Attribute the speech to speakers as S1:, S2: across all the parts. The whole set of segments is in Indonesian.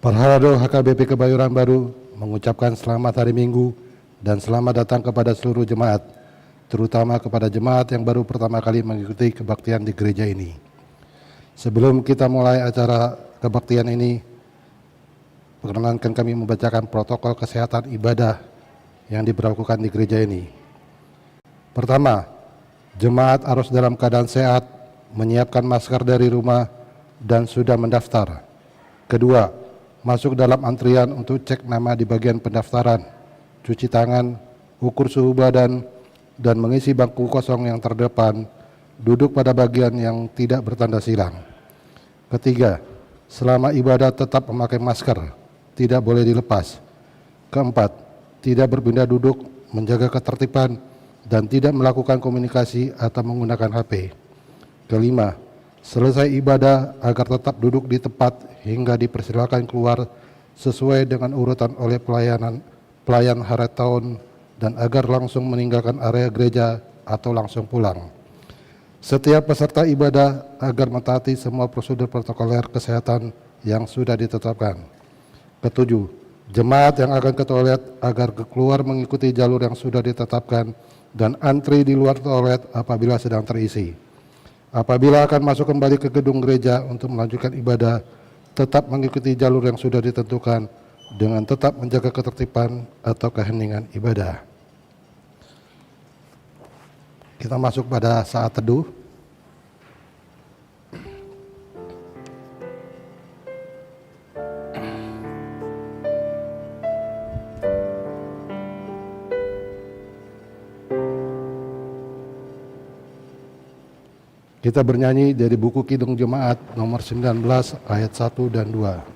S1: Perharado HKBP Kebayoran Baru mengucapkan selamat hari Minggu dan selamat datang kepada seluruh jemaat, terutama kepada jemaat yang baru pertama kali mengikuti kebaktian di gereja ini. Sebelum kita mulai acara kebaktian ini, perkenankan kami membacakan protokol kesehatan ibadah yang diberlakukan di gereja ini. Pertama, jemaat harus dalam keadaan sehat, menyiapkan masker dari rumah, dan sudah mendaftar. Kedua, masuk dalam antrian untuk cek nama di bagian pendaftaran, cuci tangan, ukur suhu badan, dan mengisi bangku kosong yang terdepan, duduk pada bagian yang tidak bertanda silang. Ketiga, selama ibadah tetap memakai masker, tidak boleh dilepas. Keempat, tidak berpindah duduk, menjaga ketertiban, dan tidak melakukan komunikasi atau menggunakan HP. Kelima, selesai ibadah agar tetap duduk di tempat hingga dipersilakan keluar sesuai dengan urutan oleh pelayan hari tahun dan agar langsung meninggalkan area gereja atau langsung pulang. Setiap peserta ibadah agar mentaati semua prosedur protokoler kesehatan yang sudah ditetapkan. Ketujuh, jemaat yang akan ke toilet agar keluar mengikuti jalur yang sudah ditetapkan dan antri di luar toilet apabila sedang terisi. Apabila akan masuk kembali ke gedung gereja untuk melanjutkan ibadah, tetap mengikuti jalur yang sudah ditentukan dengan tetap menjaga ketertiban atau keheningan ibadah. Kita masuk pada saat teduh. Kita bernyanyi dari buku Kidung Jemaat nomor 19 ayat 1 dan 2.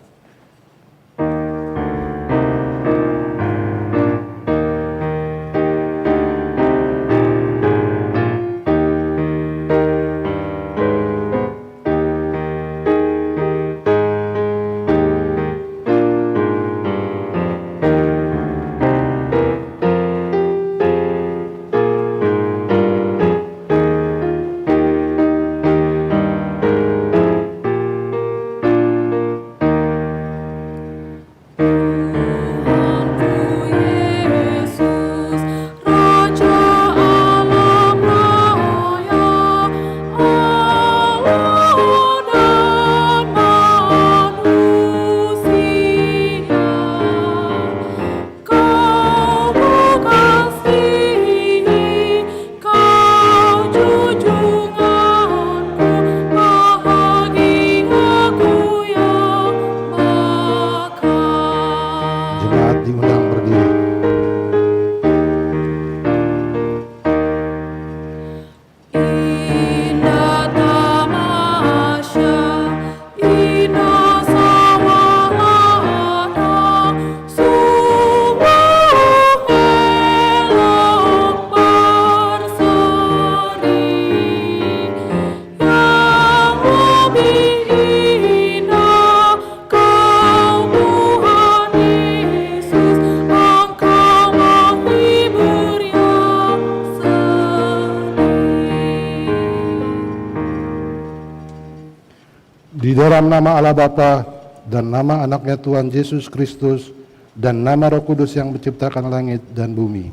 S1: Di dalam nama Allah Bapa dan nama anaknya Tuhan Yesus Kristus dan nama Roh Kudus yang menciptakan langit dan bumi.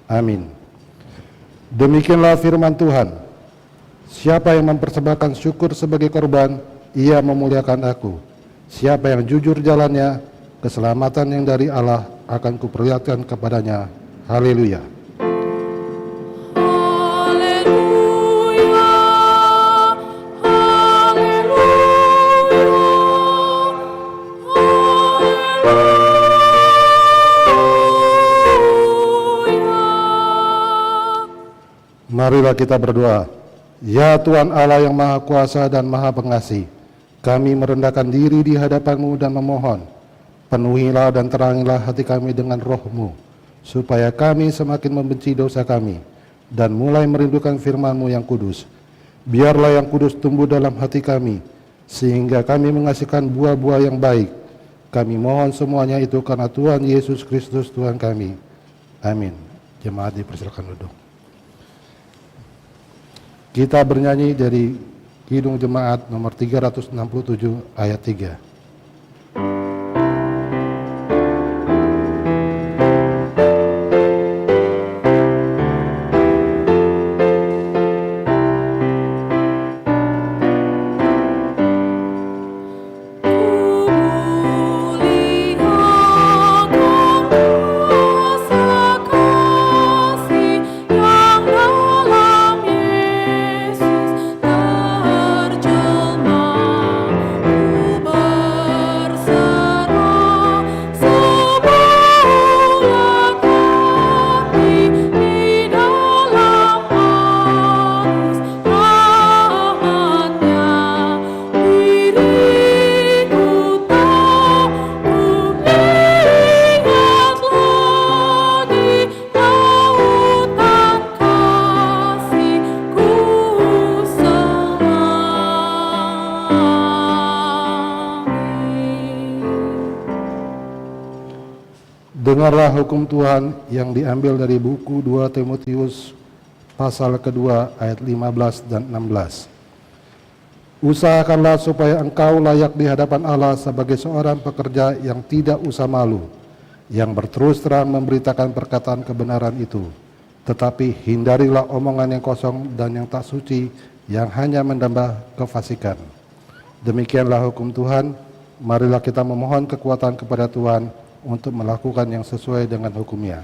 S1: Amin. Demikianlah firman Tuhan. Siapa yang mempersembahkan syukur sebagai korban, ia memuliakan aku. Siapa yang jujur jalannya, keselamatan yang dari Allah akan kuperlihatkan kepadanya. Haleluya. Marilah kita berdoa. Ya Tuhan Allah yang Maha Kuasa dan Maha Pengasih, kami merendahkan diri di hadapan-Mu dan memohon, penuhilah dan terangilah hati kami dengan roh-Mu, supaya kami semakin membenci dosa kami, dan mulai merindukan firman-Mu yang kudus. Biarlah yang kudus tumbuh dalam hati kami, sehingga kami menghasilkan buah-buah yang baik. Kami mohon semuanya itu karena Tuhan Yesus Kristus Tuhan kami. Amin. Jemaat dipersilakan duduk. Kita bernyanyi dari Kidung Jemaat nomor 367 ayat 3. Dengarlah hukum Tuhan yang diambil dari buku 2 Timotius pasal kedua ayat 15 dan 16. Usahakanlah supaya engkau layak di hadapan Allah sebagai seorang pekerja yang tidak usah malu, yang berterus terang memberitakan perkataan kebenaran itu. Tetapi hindarilah omongan yang kosong dan yang tak suci, yang hanya menambah kefasikan. Demikianlah hukum Tuhan. Marilah kita memohon kekuatan kepada Tuhan untuk melakukan yang sesuai dengan hukum-Nya.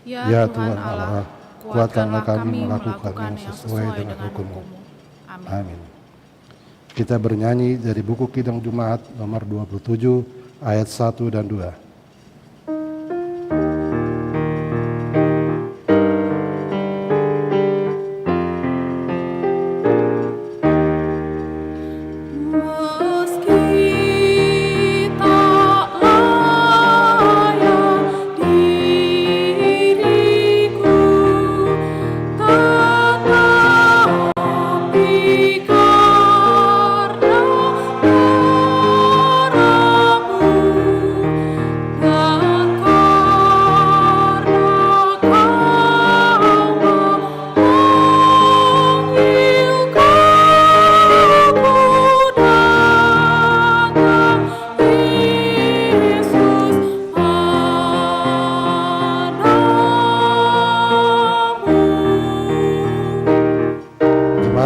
S2: Ya Tuhan Allah, kuatkanlah kami melakukan yang sesuai dengan hukum-Mu.
S1: Amin. Kita bernyanyi dari buku Kidung Jemaat nomor 27 ayat 1 dan 2.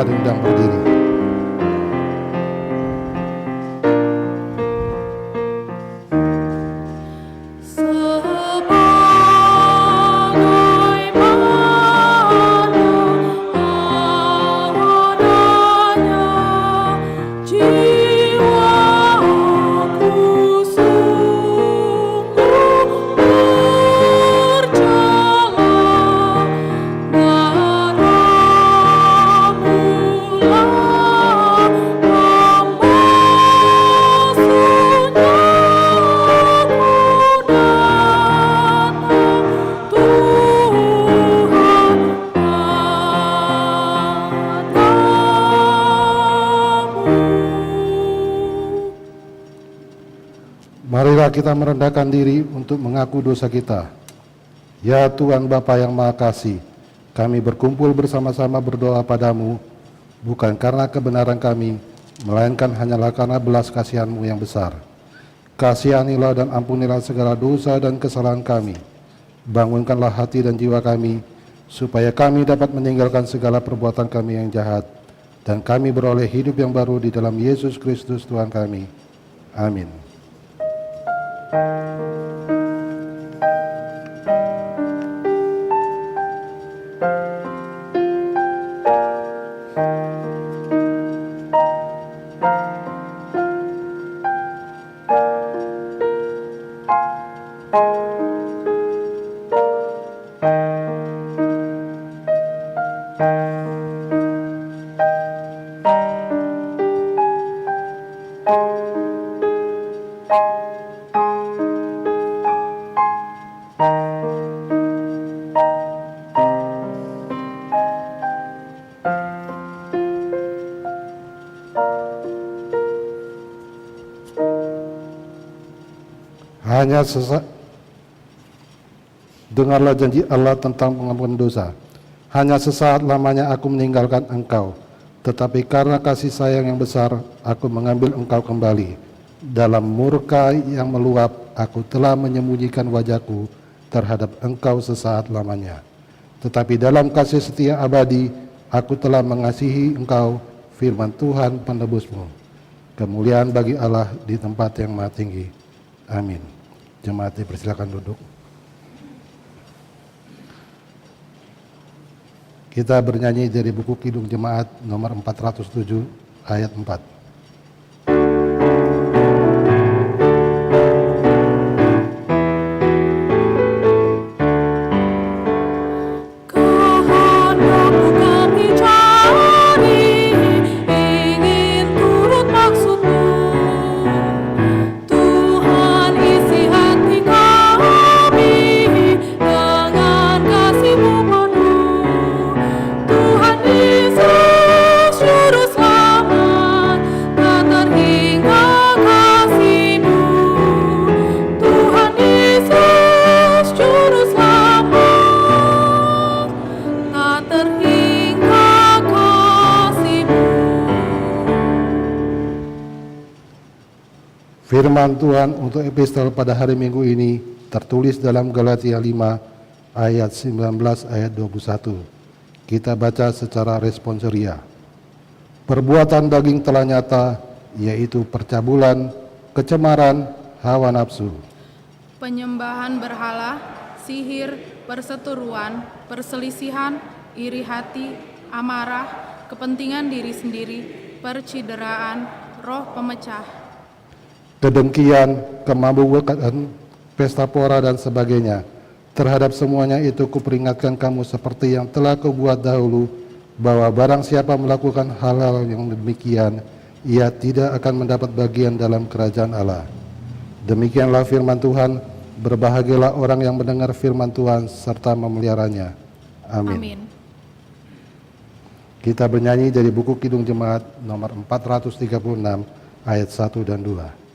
S1: Diundang berdiri. Marilah kita merendahkan diri untuk mengaku dosa kita. Ya Tuhan Bapa yang Maha Kasih, kami berkumpul bersama-sama berdoa padamu, bukan karena kebenaran kami, melainkan hanyalah karena belas kasihan-Mu yang besar. Kasihanilah dan ampunilah segala dosa dan kesalahan kami. Bangunkanlah hati dan jiwa kami, supaya kami dapat meninggalkan segala perbuatan kami yang jahat, dan kami beroleh hidup yang baru di dalam Yesus Kristus Tuhan kami. Amin. Dengarlah janji Allah tentang pengampunan dosa. Hanya sesaat lamanya aku meninggalkan engkau, tetapi karena kasih sayang yang besar, aku mengambil engkau kembali. Dalam murka yang meluap, aku telah menyembunyikan wajahku terhadap engkau sesaat lamanya. Tetapi dalam kasih setia abadi, aku telah mengasihi engkau, firman Tuhan penebusmu. Kemuliaan bagi Allah di tempat yang maha tinggi. Amin. Jemaat dipersilakan duduk. Kita bernyanyi dari buku Kidung Jemaat nomor 407 ayat 4.
S2: Tuhan Yesus Juru Selamat,
S1: Firman Tuhan untuk epistel pada hari Minggu ini tertulis dalam Galatia 5 ayat 19 ayat 21. Kita baca secara responsoria. Perbuatan daging telah nyata, yaitu percabulan, kecemaran, hawa nafsu,
S2: penyembahan berhala, sihir, perseteruan, perselisihan, iri hati, amarah, kepentingan diri sendiri, percideraan, roh pemecah,
S1: kedengkian, kemabukan, pesta pora dan sebagainya. Terhadap semuanya itu kuperingatkan kamu seperti yang telah kubuat dahulu, bahwa barang siapa melakukan hal-hal yang demikian, ia tidak akan mendapat bagian dalam kerajaan Allah. Demikianlah firman Tuhan. Berbahagialah orang yang mendengar firman Tuhan serta memeliharanya. Amin.
S2: Amin.
S1: Kita bernyanyi dari buku Kidung Jemaat nomor 436 ayat 1 dan 2.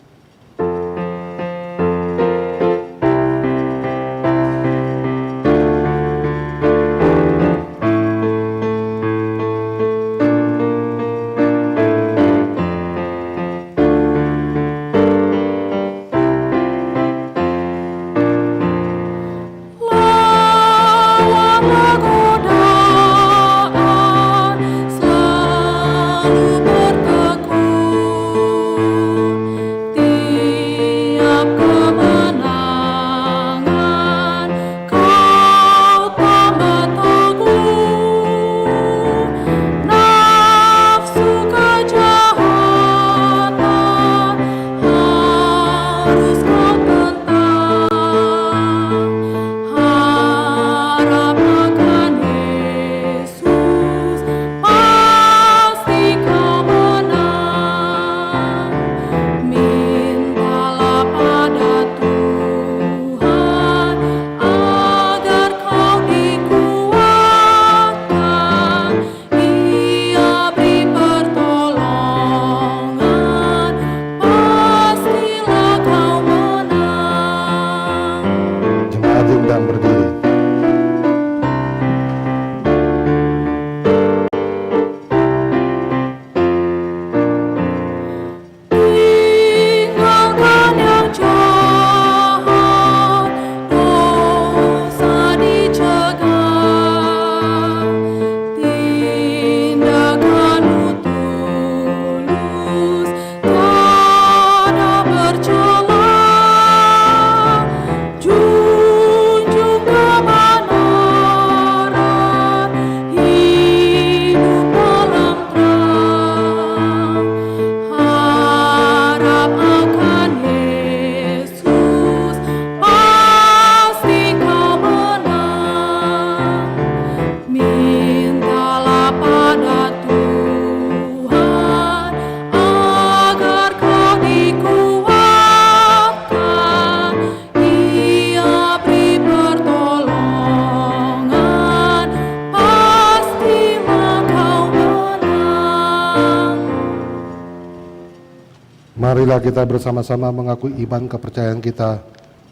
S1: Marilah kita bersama-sama mengakui iman kepercayaan kita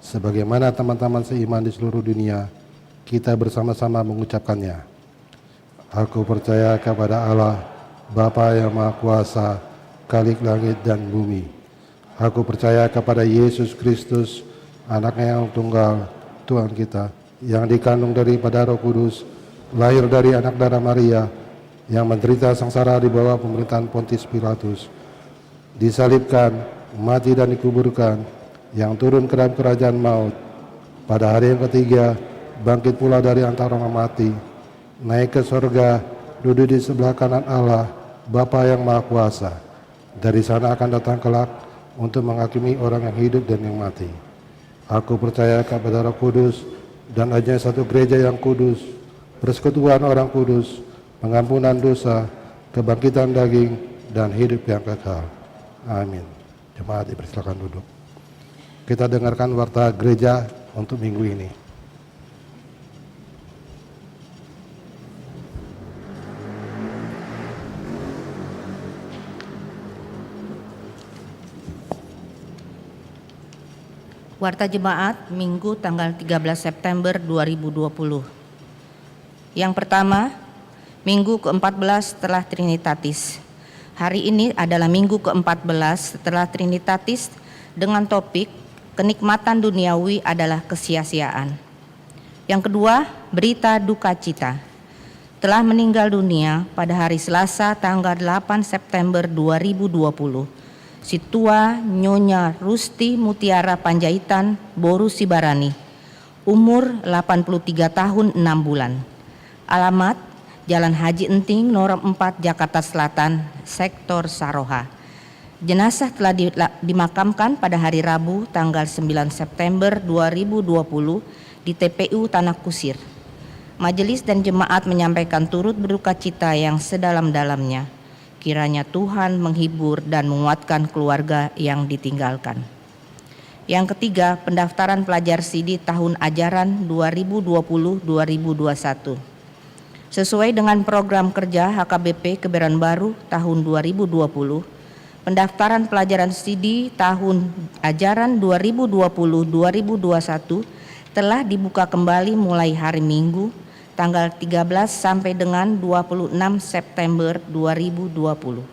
S1: sebagaimana teman-teman seiman di seluruh dunia. Kita bersama-sama mengucapkannya. Aku percaya kepada Allah, Bapa yang Maha Kuasa, Khalik langit dan bumi. Aku percaya kepada Yesus Kristus, Anaknya yang tunggal, Tuhan kita, yang dikandung daripada Roh Kudus, lahir dari anak darah Maria, yang menderita sengsara di bawah pemerintahan Pontius Pilatus, disalibkan, mati dan dikuburkan, yang turun ke dalam kerajaan maut, pada hari yang ketiga bangkit pula dari antara orang mati, naik ke surga, duduk di sebelah kanan Allah, Bapa yang Maha Kuasa. Dari sana akan datang kelak untuk menghakimi orang yang hidup dan yang mati. Aku percaya kepada Roh Kudus dan adanya satu gereja yang kudus, persekutuan orang kudus, pengampunan dosa, kebangkitan daging, dan hidup yang kekal. Amin. Jemaat dipersilakan duduk. Kita dengarkan warta gereja untuk minggu ini.
S3: Warta Jemaat Minggu tanggal 13 September 2020. Yang pertama, Minggu ke-14 setelah Trinitatis. Hari ini adalah Minggu ke-14 setelah Trinitatis dengan topik kenikmatan duniawi adalah kesia-siaan. Yang kedua, berita duka cita. Telah meninggal dunia pada hari Selasa tanggal 8 September 2020, si tua Nyonya Rusti Mutiara Panjaitan Boru Sibarani, umur 83 tahun 6 bulan. Alamat Jalan Haji Enting, Nomor 4, Jakarta Selatan, Sektor Saroha. Jenazah telah dimakamkan pada hari Rabu tanggal 9 September 2020 di TPU Tanah Kusir. Majelis dan jemaat menyampaikan turut berduka cita yang sedalam-dalamnya. Kiranya Tuhan menghibur dan menguatkan keluarga yang ditinggalkan. Yang ketiga, pendaftaran pelajar SIDI tahun ajaran 2020-2021. Sesuai dengan program kerja HKBP Kebayoran Baru tahun 2020, pendaftaran pelajaran SIDI tahun ajaran 2020-2021 telah dibuka kembali mulai hari Minggu tanggal 13 sampai dengan 26 September 2020.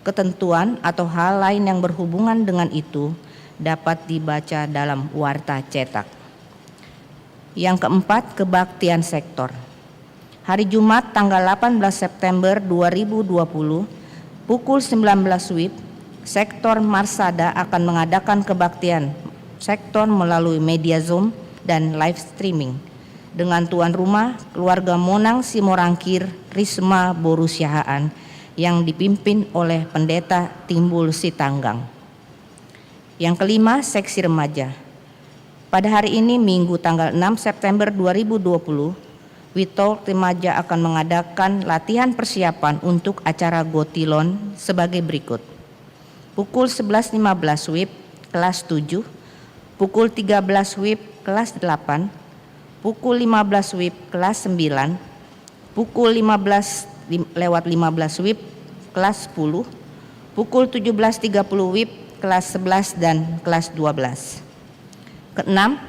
S3: Ketentuan atau hal lain yang berhubungan dengan itu dapat dibaca dalam warta cetak. Yang keempat, kebaktian sektor. Hari Jumat tanggal 18 September 2020 pukul 19 WIB, sektor Marsada akan mengadakan kebaktian sektor melalui media Zoom dan live streaming dengan tuan rumah keluarga Monang Simorangkir Risma Boru Siahaan yang dipimpin oleh Pendeta Timbul Sitanggang. Yang kelima, seksi remaja. Pada hari ini Minggu tanggal 6 September 2020, Witalk Remaja akan mengadakan latihan persiapan untuk acara Gotilon sebagai berikut. Pukul 11.15 WIB kelas 7, pukul 13 WIB kelas 8, pukul 15 WIB kelas 9, pukul 15:15 WIB kelas 10, pukul 17.30 WIB kelas 11 dan kelas 12. Keenam,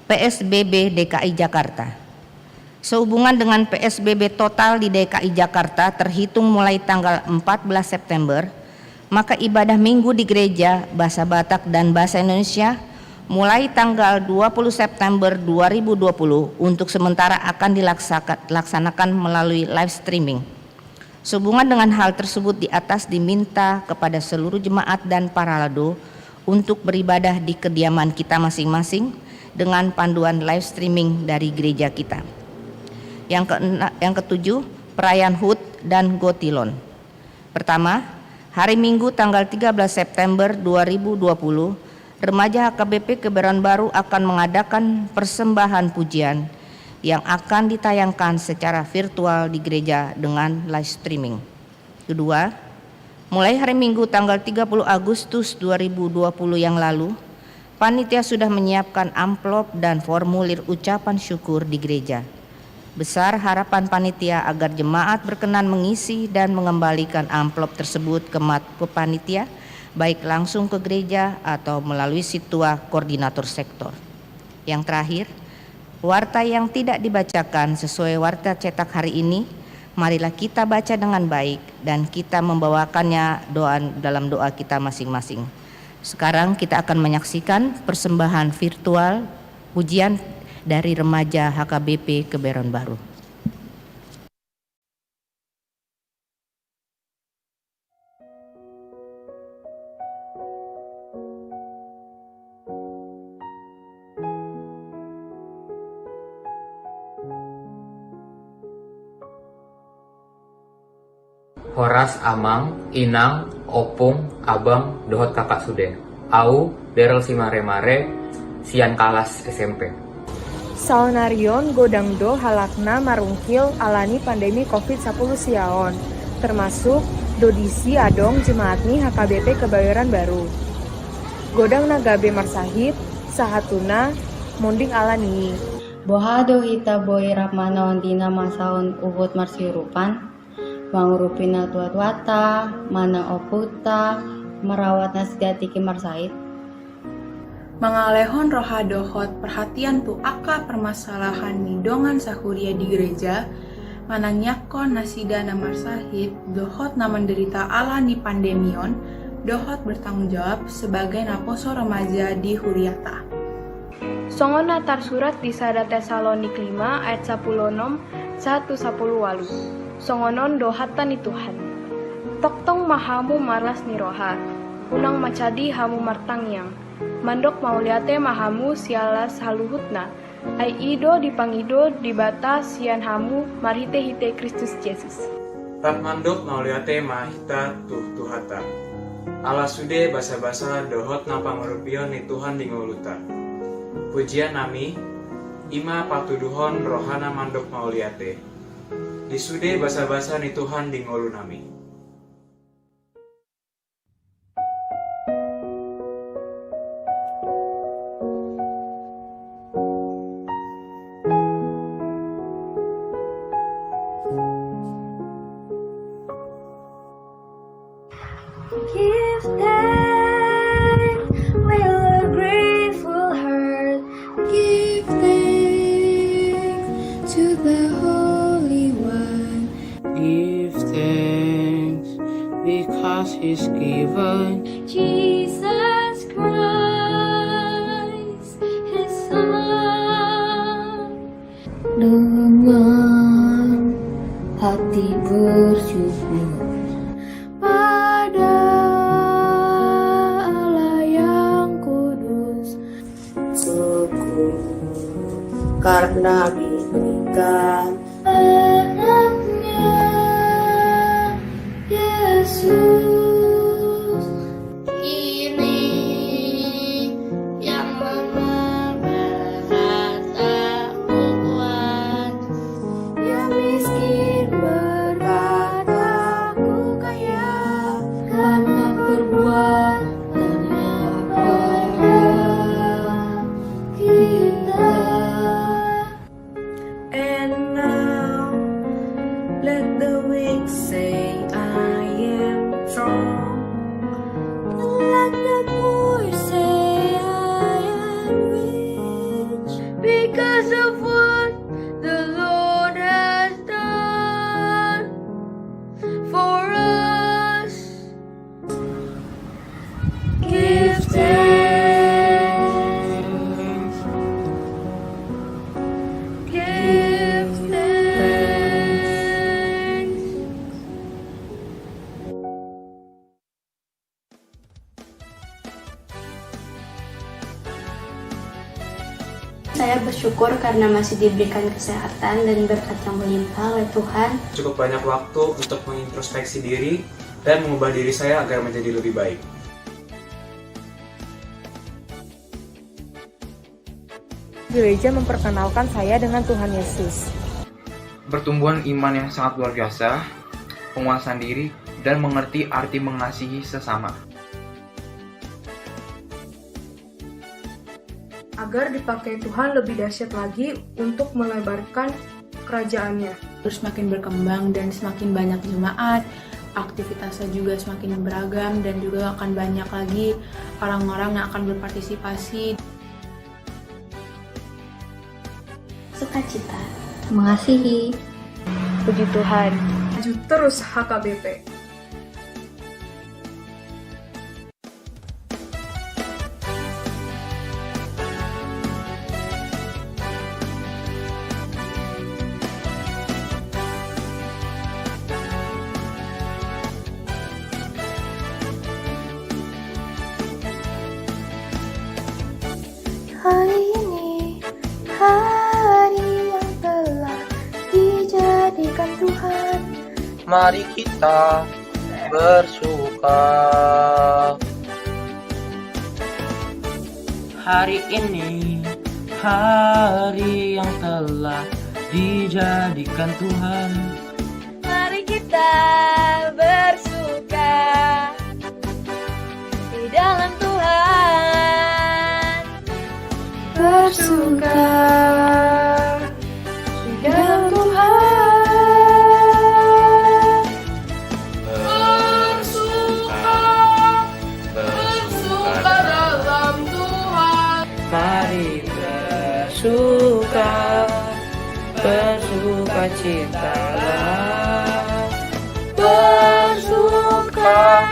S3: PSBB DKI Jakarta. Sehubungan dengan PSBB total di DKI Jakarta terhitung mulai tanggal 14 September, maka ibadah minggu di gereja bahasa Batak dan bahasa Indonesia mulai tanggal 20 September 2020 untuk sementara akan dilaksanakan melalui live streaming. Sehubungan dengan hal tersebut di atas diminta kepada seluruh jemaat dan para lado untuk beribadah di kediaman kita masing-masing dengan panduan live streaming dari gereja kita. Yang ketujuh, perayaan HUT dan Gotilon. Pertama, hari Minggu tanggal 13 September 2020, remaja HKBP Kebayoran Baru akan mengadakan persembahan pujian yang akan ditayangkan secara virtual di gereja dengan live streaming. Kedua, mulai hari Minggu tanggal 30 Agustus 2020 yang lalu, panitia sudah menyiapkan amplop dan formulir ucapan syukur di gereja. Besar harapan panitia agar jemaat berkenan mengisi dan mengembalikan amplop tersebut ke panitia, baik langsung ke gereja atau melalui situa koordinator sektor. Yang terakhir, warta yang tidak dibacakan sesuai warta cetak hari ini, marilah kita baca dengan baik dan kita membawakannya dalam doa kita masing-masing. Sekarang kita akan menyaksikan persembahan virtual pujian dari remaja HKBP Kebayoran Baru.
S4: Horas Amang, Inang, Opung, Abang, Dohot Kakak Sude. Au, Derel Simare-mare, Sian Kalas SMP.
S5: Saunarion Godangdo Halakna Marungkil alani pandemi COVID-10 siaon, termasuk Dodisi Adong Jemaatni HKBP Kebayoran Baru. Godang Nagabe Marsahid, Sahatuna, Munding alani.
S6: Bohado hita boy rapmanaon dina masaon uhut marsiurupan, mangurupina tuat-wata, mana oputa, merawat nasgatiki marsahid.
S7: Mangalehon rohadohot perhatian tu aka permasalahan nidongan sahuria di gereja, mananyakon nasida namar sahid dohot na menderita ala ni pandemion, dohot bertanggung jawab sebagai naposo remaja di Huriata.
S5: Songon natar surat di Sada Tesalonik 5 ayat 16 1-10 walu. Songonon dohatan ni Tuhan. Toktong mahamu marlas ni rohat. Unang macadi hamu martangyang. Mandok mauliate mahamu sialas haluhutna. Ai ido dipangido dibata sian hamu marhite-hite Kristus Yesus.
S8: Rat mandok mauliate mahita tuhata. Ala sude basa-basa dohot na pangurupion ni Tuhan di nguluta. Pujian nami, ima patuduhon rohana mandok mauliate. Disude basa-basa ni Tuhan di ngulu nami.
S9: Give thanks with a grateful heart. Give thanks to the Holy One.
S10: Give thanks because He's given
S9: Jesus Christ, His Son.
S6: Dengan hati bersyukur
S9: Pada Allah yang kudus,
S10: syukur karena diberikan
S9: anaknya Yesus. Ini yang memelihara kuat, yang miskin berkata aku kaya karena perbuatannya pada kita.
S5: And now let the weak say I am strong.
S9: Let the poor say I am rich because of what the Lord has done for us. Give thanks. Give thanks.
S6: Saya bersyukur karena masih diberikan kesehatan dan berkat yang melimpah oleh Tuhan.
S8: Cukup banyak waktu untuk mengintrospeksi diri dan mengubah diri saya agar menjadi lebih baik.
S5: Gereja memperkenalkan saya dengan Tuhan Yesus.
S4: Pertumbuhan iman yang sangat luar biasa, penguasaan diri, dan mengerti arti mengasihi sesama.
S5: Agar dipakai Tuhan lebih dahsyat lagi untuk melebarkan kerajaannya.
S7: Terus semakin berkembang dan semakin banyak jemaat, aktivitasnya juga semakin beragam dan juga akan banyak lagi orang-orang yang akan berpartisipasi.
S6: Sukacita, mengasihi.
S5: Puji Tuhan, maju terus HKBP.
S9: Hari ini hari yang telah dijadikan Tuhan.
S10: Mari kita bersuka. Hari ini hari yang telah dijadikan Tuhan.
S9: Mari kita bersuka di dalam Tuhan. Bersuka di dalam Tuhan.
S10: Bersuka dalam Tuhan. Mari bersuka, bersuka citalah.
S9: Bersuka,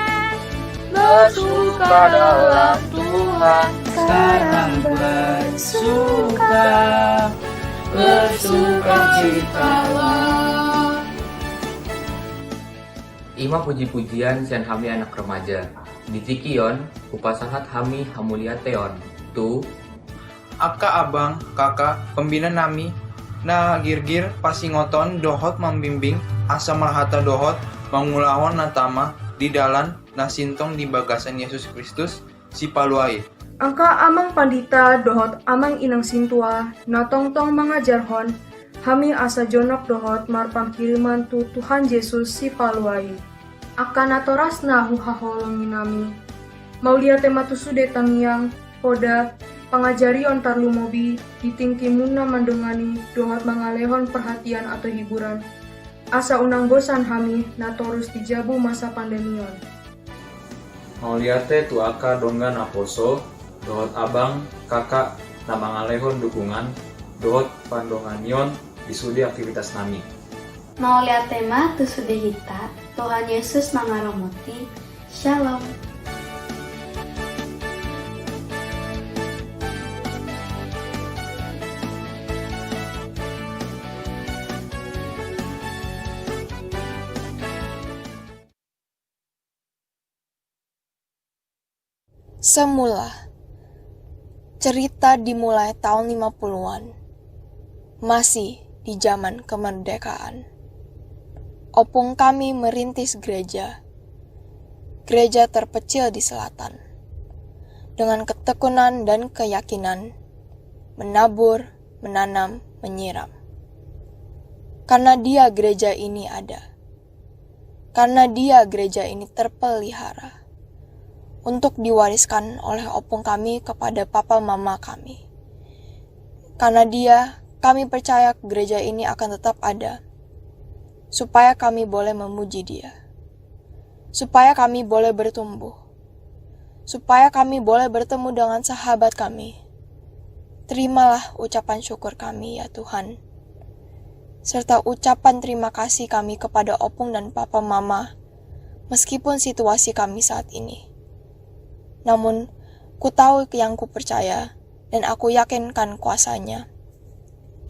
S10: bersuka dalam Tuhan, sekarang bersukacitalah.
S4: Ima puji-pujian sian hami anak remaja. Di Tikion, upasahat hami hamuliateon. Tu,
S8: Aka abang, kakak, pembina nami, na girgir pasingoton dohot membimbing, asa malahata dohot, mangulahon natama, di dalan, na sintong di bagasan Yesus Kristus, si paluai.
S5: Angka amang pandita dohot amang inang sintua, na tongtong mangajarhon, hami asa jonok dohot marpang kiriman tu Tuhan Yesus si paluai. Aka natoras na huhaholongin nami. Maulia tema tu sude tangiang, poda, pangajarion tarlu mobi, ditingki muna mandongani, dohot mangalehon perhatian atau hiburan. Asa unang bosan hami, na torus dijabu masa pandemion.
S8: Mauliate tu aka donggan aposo, dohot abang, kakak, na mangalehon dukungan, dohot pandonganion, disudi aktivitas nami.
S6: Mau lihat tema tu sudah hita, Tuhan Yesus mangaromuti. Shalom.
S9: Semula, cerita dimulai tahun 50-an, masih di zaman kemerdekaan. Opung kami merintis gereja terpencil di selatan, dengan ketekunan dan keyakinan, menabur, menanam, menyiram. Karena dia gereja ini ada, karena dia gereja ini terpelihara, untuk diwariskan oleh opung kami kepada papa mama kami. Karena dia, kami percaya gereja ini akan tetap ada, supaya kami boleh memuji dia, supaya kami boleh bertumbuh, supaya kami boleh bertemu dengan sahabat kami. Terimalah ucapan syukur kami ya Tuhan, serta ucapan terima kasih kami kepada opung dan papa mama, meskipun situasi kami saat ini. Namun, ku tahu yang ku percaya, dan aku yakinkan kuasanya.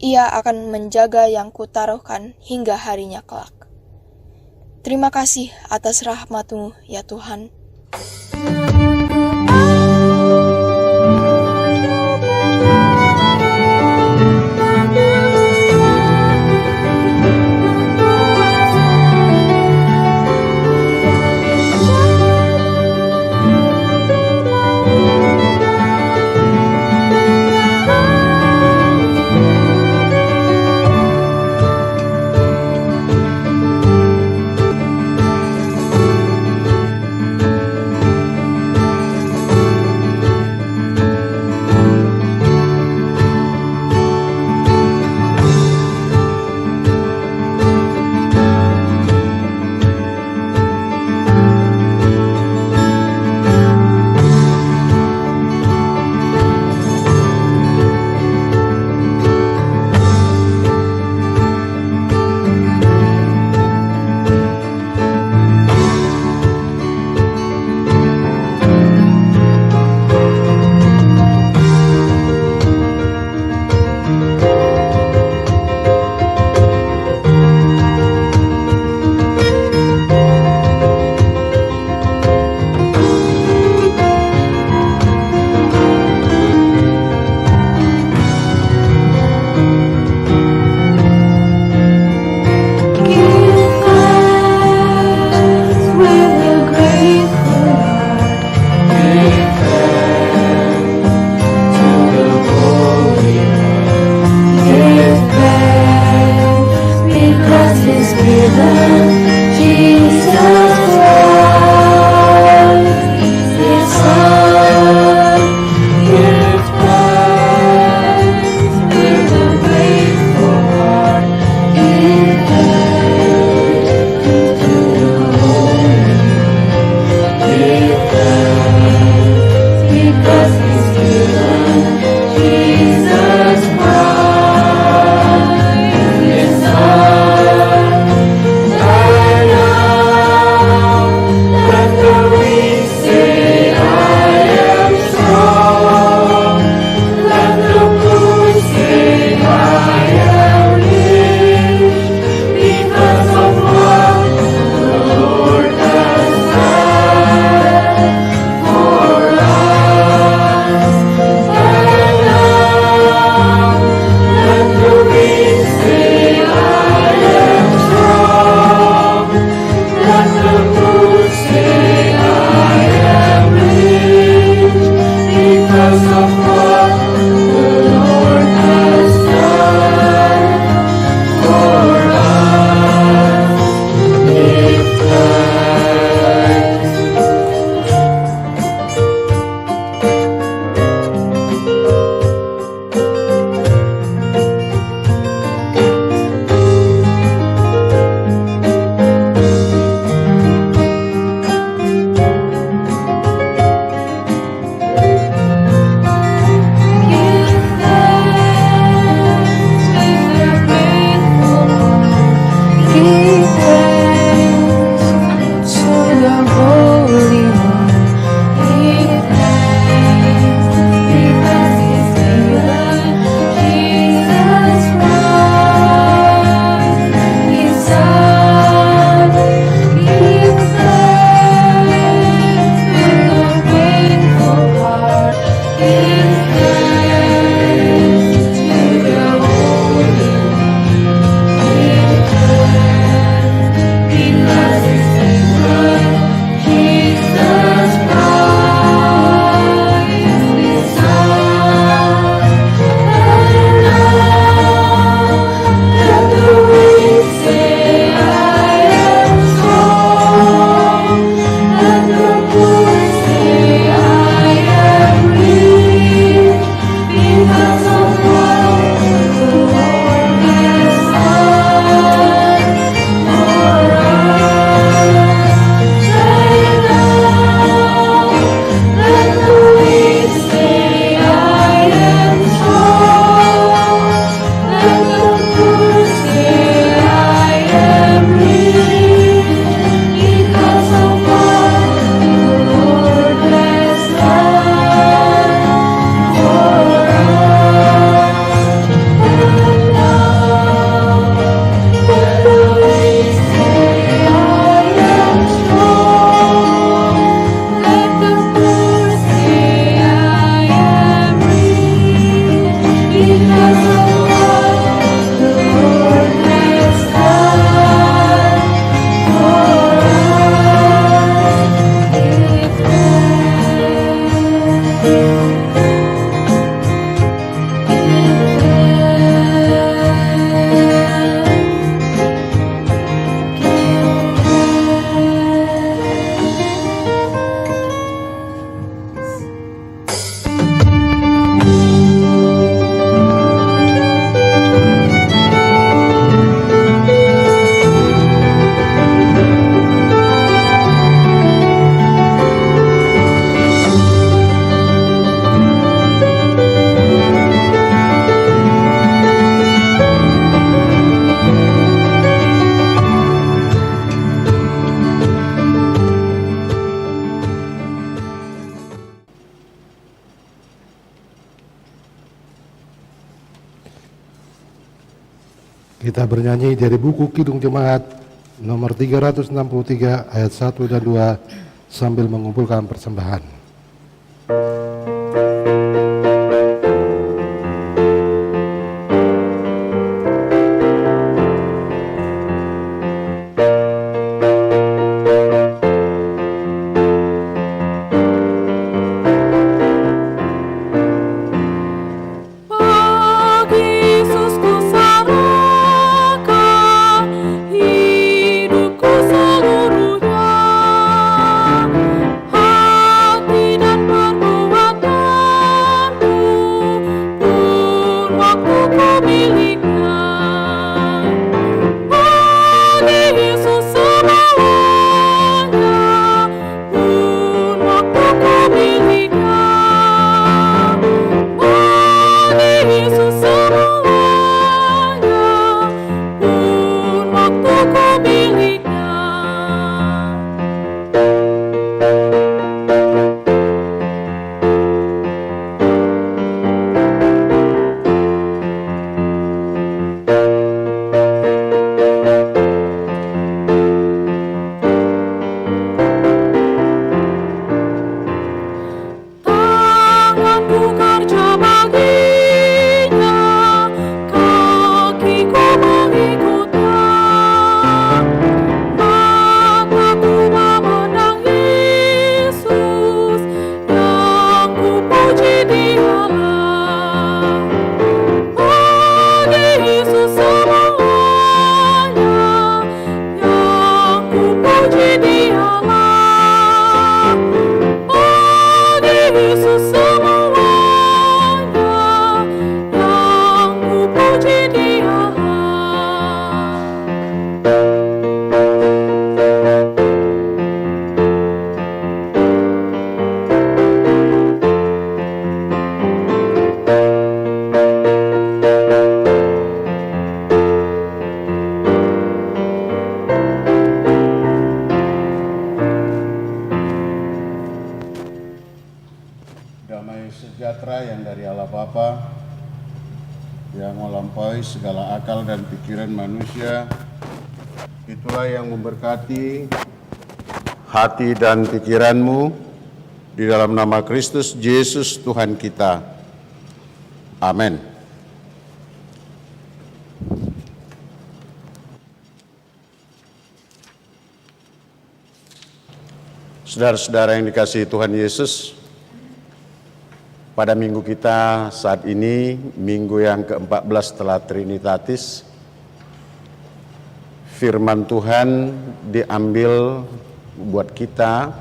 S9: Ia akan menjaga yang ku taruhkan hingga harinya kelak. Terima kasih atas rahmat-Mu, ya Tuhan.
S1: Kita bernyanyi dari buku Kidung Jemaat nomor 363 ayat 1 dan 2 sambil mengumpulkan persembahan.
S11: Damai sejahtera yang dari Allah Bapa, yang melampaui segala akal dan pikiran manusia, itulah yang memberkati hati dan pikiranmu di dalam nama Kristus Yesus Tuhan kita. Amin. Saudara-saudara yang dikasihi Tuhan Yesus, pada minggu kita saat ini, minggu yang ke-14 setelah Trinitatis, firman Tuhan diambil buat kita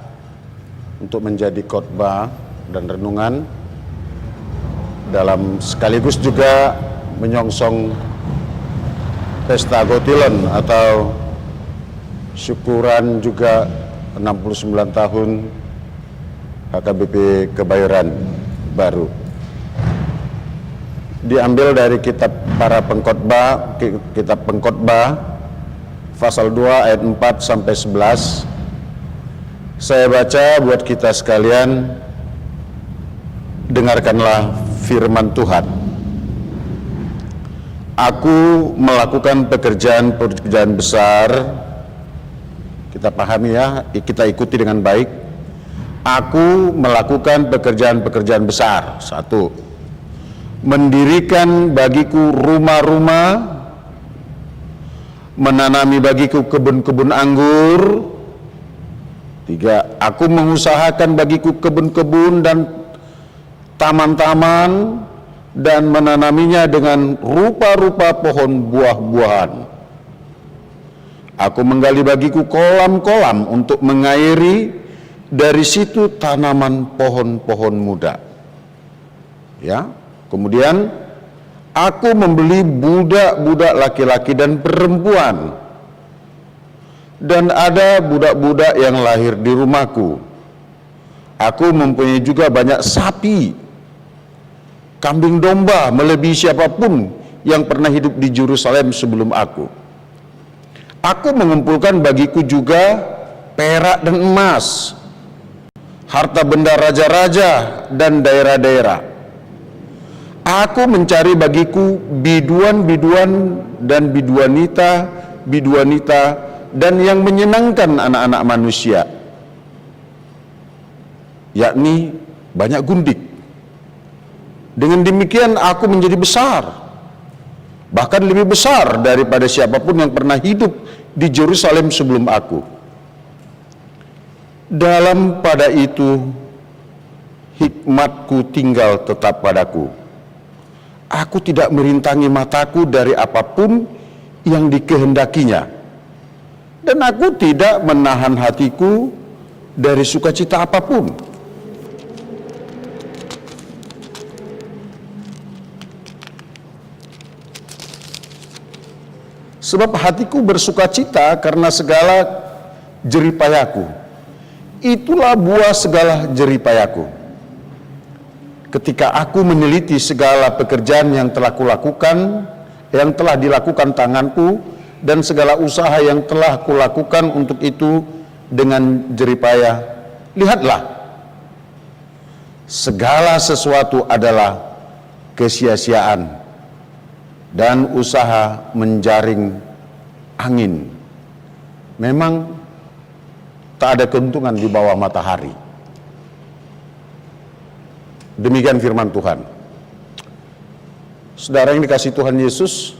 S11: untuk menjadi khotbah dan renungan dalam sekaligus juga menyongsong Pesta Gotilon atau syukuran juga 69 tahun HKBP Kebayoran Baru. Diambil dari kitab para pengkhotbah, kitab pengkhotbah pasal 2 ayat 4 sampai 11. Saya baca buat kita sekalian, dengarkanlah firman Tuhan. Aku melakukan pekerjaan besar. Kita pahami ya, kita ikuti dengan baik. Aku melakukan pekerjaan-pekerjaan besar. 1. Mendirikan bagiku rumah-rumah, menanami bagiku kebun-kebun anggur. 3. Aku mengusahakan bagiku kebun-kebun dan taman-taman dan menanaminya dengan rupa-rupa pohon buah-buahan. Aku menggali bagiku kolam-kolam untuk mengairi, dari situ tanaman pohon-pohon muda. Ya, kemudian aku membeli budak-budak laki-laki dan perempuan, dan ada budak-budak yang lahir di rumahku. Aku mempunyai juga banyak sapi, kambing domba, melebihi siapapun yang pernah hidup di Yerusalem sebelum aku. Aku mengumpulkan bagiku juga perak dan emas, harta benda raja-raja dan daerah-daerah. Aku mencari bagiku biduan-biduan dan biduanita dan yang menyenangkan anak-anak manusia, yakni banyak gundik. Dengan demikian aku menjadi besar, bahkan lebih besar daripada siapapun yang pernah hidup di Yerusalem sebelum aku. Dalam pada itu hikmatku tinggal tetap padaku. Aku tidak merintangi mataku dari apapun yang dikehendakinya, dan aku tidak menahan hatiku dari sukacita apapun. Sebab hatiku bersukacita karena segala jeripayaku. Itulah buah segala jeripayaku. Ketika aku meneliti segala pekerjaan yang telah kulakukan, yang telah dilakukan tanganku, dan segala usaha yang telah kulakukan untuk itu dengan jeripaya, lihatlah, segala sesuatu adalah kesia-siaan dan usaha menjaring angin. Memang tak ada keuntungan di bawah matahari. Demikian firman Tuhan. Saudara yang dikasihi Tuhan Yesus,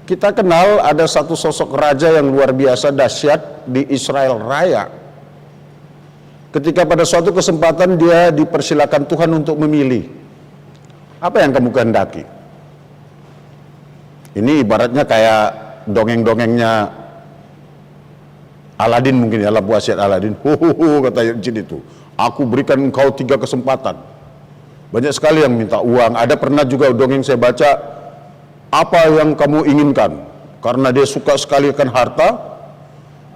S11: kita kenal ada satu sosok raja yang luar biasa dahsyat di Israel Raya. Ketika pada suatu kesempatan dia dipersilakan Tuhan untuk memilih, apa yang kamu kehendaki? Ini ibaratnya kayak dongeng-dongengnya Aladin mungkin ya, labu wasiat Aladin. Kata jin itu, aku berikan engkau 3 kesempatan. Banyak sekali yang minta uang. Ada pernah juga dongeng saya baca, apa yang kamu inginkan? Karena dia suka sekali akan harta.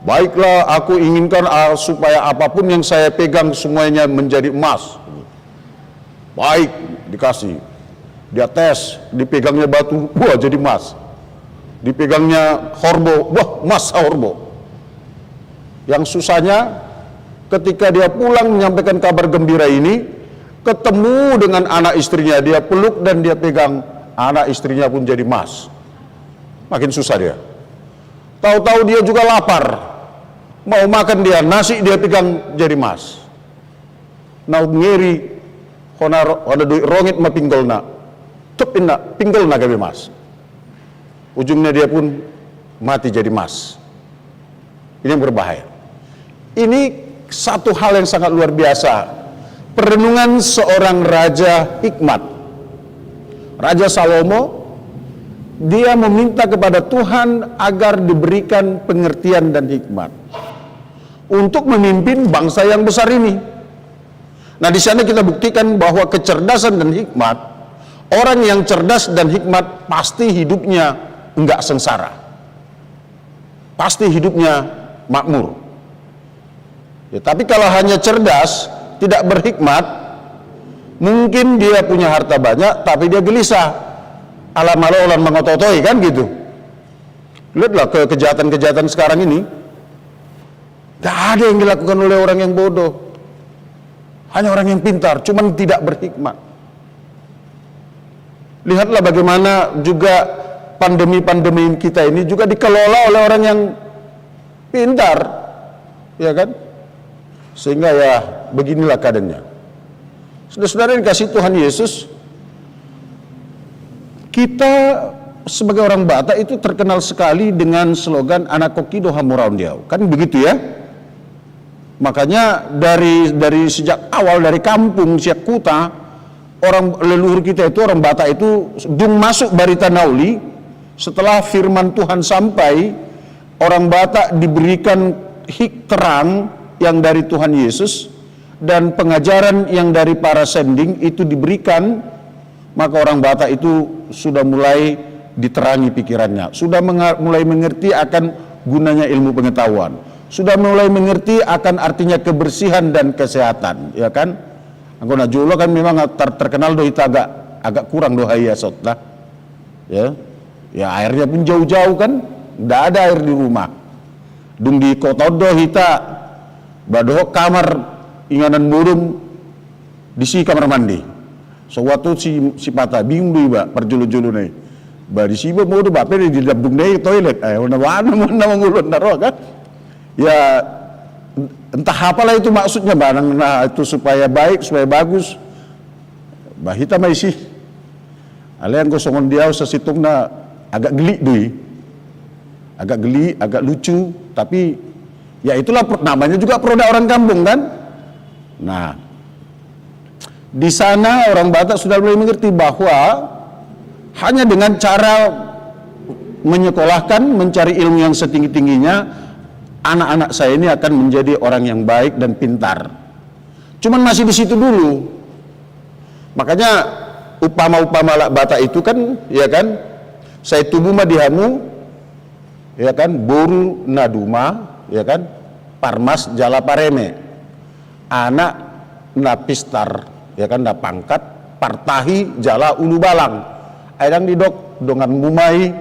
S11: Baiklah, aku inginkan supaya apapun yang saya pegang semuanya menjadi emas. Baik, dikasih. Dia tes, dipegangnya batu, wah jadi emas. Dipegangnya horbo, wah emas horbo. Yang susahnya, ketika dia pulang menyampaikan kabar gembira ini, ketemu dengan anak istrinya, dia peluk dan dia pegang, anak istrinya pun jadi emas. Makin susah dia. Tahu-tahu dia juga lapar, mau makan dia, nasi dia pegang jadi emas. Nah ngeri, hona duit rongit ma pinggolna, tepinna pinggolna gabe emas. Ujungnya dia pun mati jadi emas. Ini yang berbahaya. Ini satu hal yang sangat luar biasa. Perenungan seorang raja hikmat. Raja Salomo, dia meminta kepada Tuhan agar diberikan pengertian dan hikmat untuk memimpin bangsa yang besar ini. Nah, di sana kita buktikan bahwa kecerdasan dan hikmat, orang yang cerdas dan hikmat pasti hidupnya enggak sengsara. Pasti hidupnya makmur. Ya, tapi kalau hanya cerdas, tidak berhikmat, mungkin dia punya harta banyak, tapi dia gelisah. Alam-alam orang mengototoi, kan gitu. Lihatlah ke kejahatan-kejahatan sekarang ini. Tidak ada yang dilakukan oleh orang yang bodoh. Hanya orang yang pintar, cuman tidak berhikmat. Lihatlah bagaimana juga pandemi-pandemi kita ini juga dikelola oleh orang yang pintar, ya kan? Sehingga ya beginilah keadaannya. Saudara-saudara yang dikasihi Tuhan Yesus, kita sebagai orang Batak itu terkenal sekali dengan slogan anak kokido hamuraun diau, kan begitu ya? Makanya dari sejak awal dari kampung Siak Kuta, orang leluhur kita itu orang Batak itu dung masuk Barita Nauli, setelah firman Tuhan sampai, orang Batak diberikan terang yang dari Tuhan Yesus dan pengajaran yang dari para sending itu diberikan, maka orang Batak itu sudah mulai diterangi pikirannya, sudah mulai mengerti akan gunanya ilmu pengetahuan, sudah mulai mengerti akan artinya kebersihan dan kesehatan, ya kan? Anggona Jolo kan memang terkenal doh itu agak kurang doh hayasot lah, ya airnya pun jauh-jauh kan, tidak ada air di rumah. Dung di kota doh hita badoh kamar inganan burung di si kamar mandi. Sewaktu si patah bingung dulu ba perjulu-julu nih. Bari siba mau do bape di dabung deh toilet. Mana mengulun naro kan? Ya entah apalah itu maksudnya barang nah itu supaya baik, supaya bagus. Bahita mai sih. Ale yang kosongon dia sesitungna agak geli deh. Agak geli, agak lucu, tapi ya itulah namanya juga produk orang kampung kan? Nah, di sana orang Batak sudah mulai mengerti bahwa hanya dengan cara menyekolahkan, mencari ilmu yang setinggi-tingginya, anak-anak saya ini akan menjadi orang yang baik dan pintar. Cuman masih di situ dulu. Makanya upama-upama Batak itu kan, ya kan, saya tubuh mah dihamu, ya kan, boru naduma, ya kan, parmas jala pareme, anak napistar, ya kan, na pangkat, partahi jala ulu balang. Aidang didok dengan mumai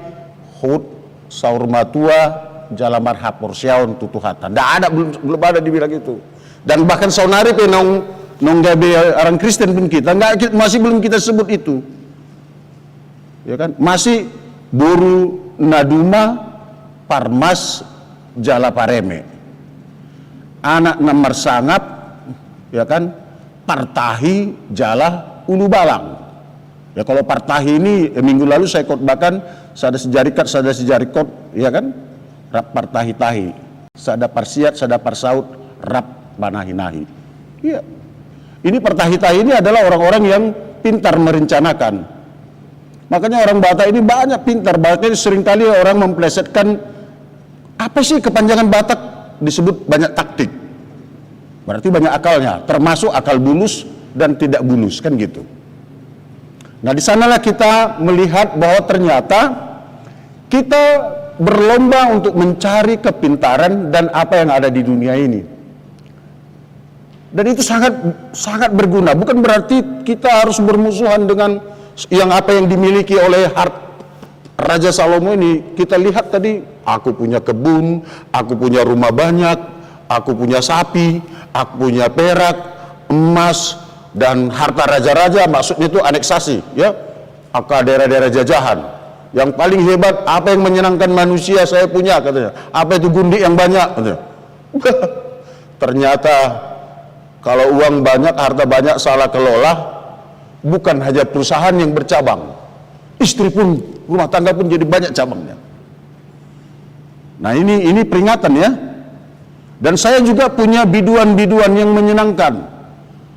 S11: hut saur matua jala marhab porsiaun tutuhatan. Nggak ada, belum ada dibilang itu. Dan bahkan saunari penong gabe orang Kristen pun kita nggak, masih belum kita sebut itu. Ya kan? Masih boru naduma parmas jala pareme. Anak nomor sangap, ya kan? Partahi jala ulu balang. Ya kalau partahi ini minggu lalu saya khotbahkan sada sejarikot, ya kan? Rap partahi-tahi, sada parsiat, sada parsaut, rap manahi-nahi. Iya. Ini partahi-tahi ini adalah orang-orang yang pintar merencanakan. Makanya orang Batak ini banyak pintar. Bahkan seringkali orang memplesetkan apa sih kepanjangan Batak disebut banyak taktik. Berarti banyak akalnya, termasuk akal bulus dan tidak bulus, kan gitu. Nah, di sanalah kita melihat bahwa ternyata kita berlomba untuk mencari kepintaran dan apa yang ada di dunia ini. Dan itu sangat berguna. Bukan berarti kita harus bermusuhan dengan yang apa yang dimiliki oleh Raja Salomo ini. Kita lihat tadi, aku punya kebun, aku punya rumah banyak, aku punya sapi, aku punya perak, emas, dan harta raja-raja, maksudnya itu aneksasi, ya, ke daerah-daerah jajahan. Yang paling hebat, apa yang menyenangkan manusia saya punya, katanya. Apa itu gundik yang banyak, katanya. Ternyata kalau uang banyak, harta banyak, salah kelola, bukan hanya perusahaan yang bercabang, istri pun, rumah tangga pun jadi banyak cabangnya. Nah ini peringatan ya. Dan saya juga punya biduan-biduan yang menyenangkan.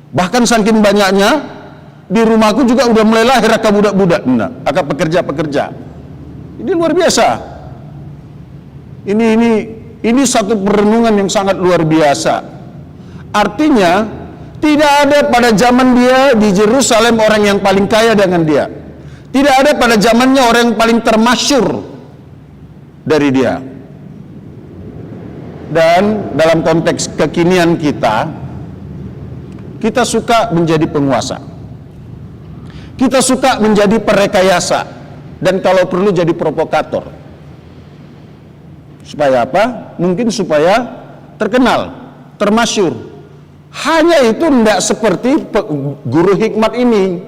S11: Bahkan saking banyaknya, di rumahku juga udah mulai lahir akak budak-budak, akak pekerja-pekerja. Ini luar biasa. Ini satu perenungan yang sangat luar biasa. Artinya, tidak ada pada zaman dia di Yerusalem orang yang paling kaya dengan dia. Tidak ada pada zamannya orang yang paling termasyur dari dia. Dan dalam konteks kekinian kita suka menjadi penguasa. Kita suka menjadi perekayasa. Dan kalau perlu jadi provokator. Supaya apa? Mungkin supaya terkenal, termasyur. Hanya itu tidak seperti guru hikmat ini.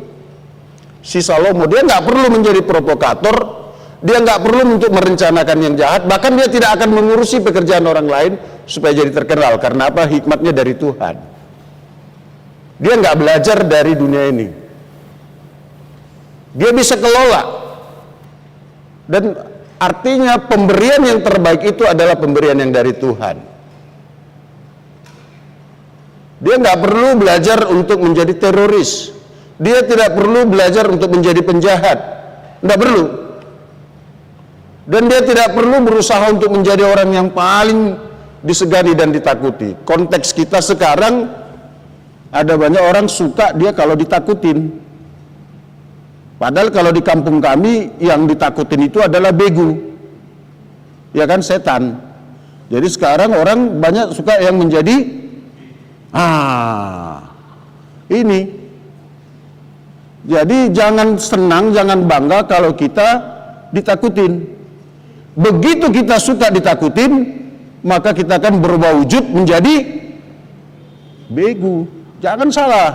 S11: Si Salomo, dia nggak perlu menjadi provokator. Dia nggak perlu untuk merencanakan yang jahat. Bahkan dia tidak akan mengurusi pekerjaan orang lain supaya jadi terkenal. Karena apa? Hikmatnya dari Tuhan. Dia nggak belajar dari dunia ini. Dia bisa kelola. Dan artinya pemberian yang terbaik itu adalah pemberian yang dari Tuhan. Dia nggak perlu belajar untuk menjadi teroris. Dia tidak perlu belajar untuk menjadi penjahat. Nggak perlu. Dan dia tidak perlu berusaha untuk menjadi orang yang paling disegani dan ditakuti. Konteks kita sekarang, ada banyak orang suka dia kalau ditakutin. Padahal kalau di kampung kami yang ditakutin itu adalah begu. Ya kan, setan. Jadi sekarang orang banyak suka yang menjadi ini. Jadi jangan senang, jangan bangga kalau kita ditakutin. Begitu kita suka ditakutin, maka kita akan berubah wujud menjadi begu. Jangan salah.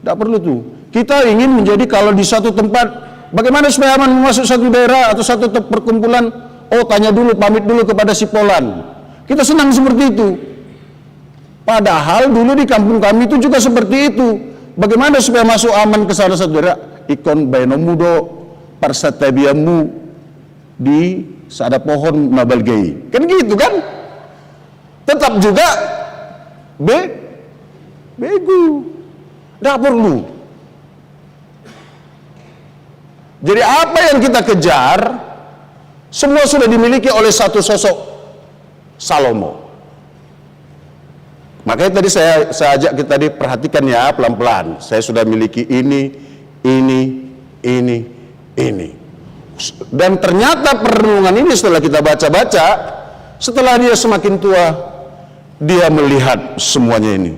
S11: Tidak perlu tuh. Kita ingin menjadi kalau di suatu tempat Bagaimana supaya aman masuk satu daerah atau satu perkumpulan? Oh, tanya dulu, pamit dulu kepada si Polan. Kita senang seperti itu. Padahal dulu di kampung kami itu juga seperti itu. Bagaimana supaya masuk aman ke sana satu daerah? Ikon bainomudo parsatabiamu di sada pohon nabalgei. Kan gitu kan? Tetap juga begu. Nggak perlu. Jadi apa yang kita kejar semua sudah dimiliki oleh satu sosok, Salomo. Makanya tadi saya ajak kita tadi perhatikan ya pelan-pelan. Saya sudah miliki ini. Dan ternyata perenungan ini setelah kita baca-baca, setelah dia semakin tua, dia melihat semuanya ini.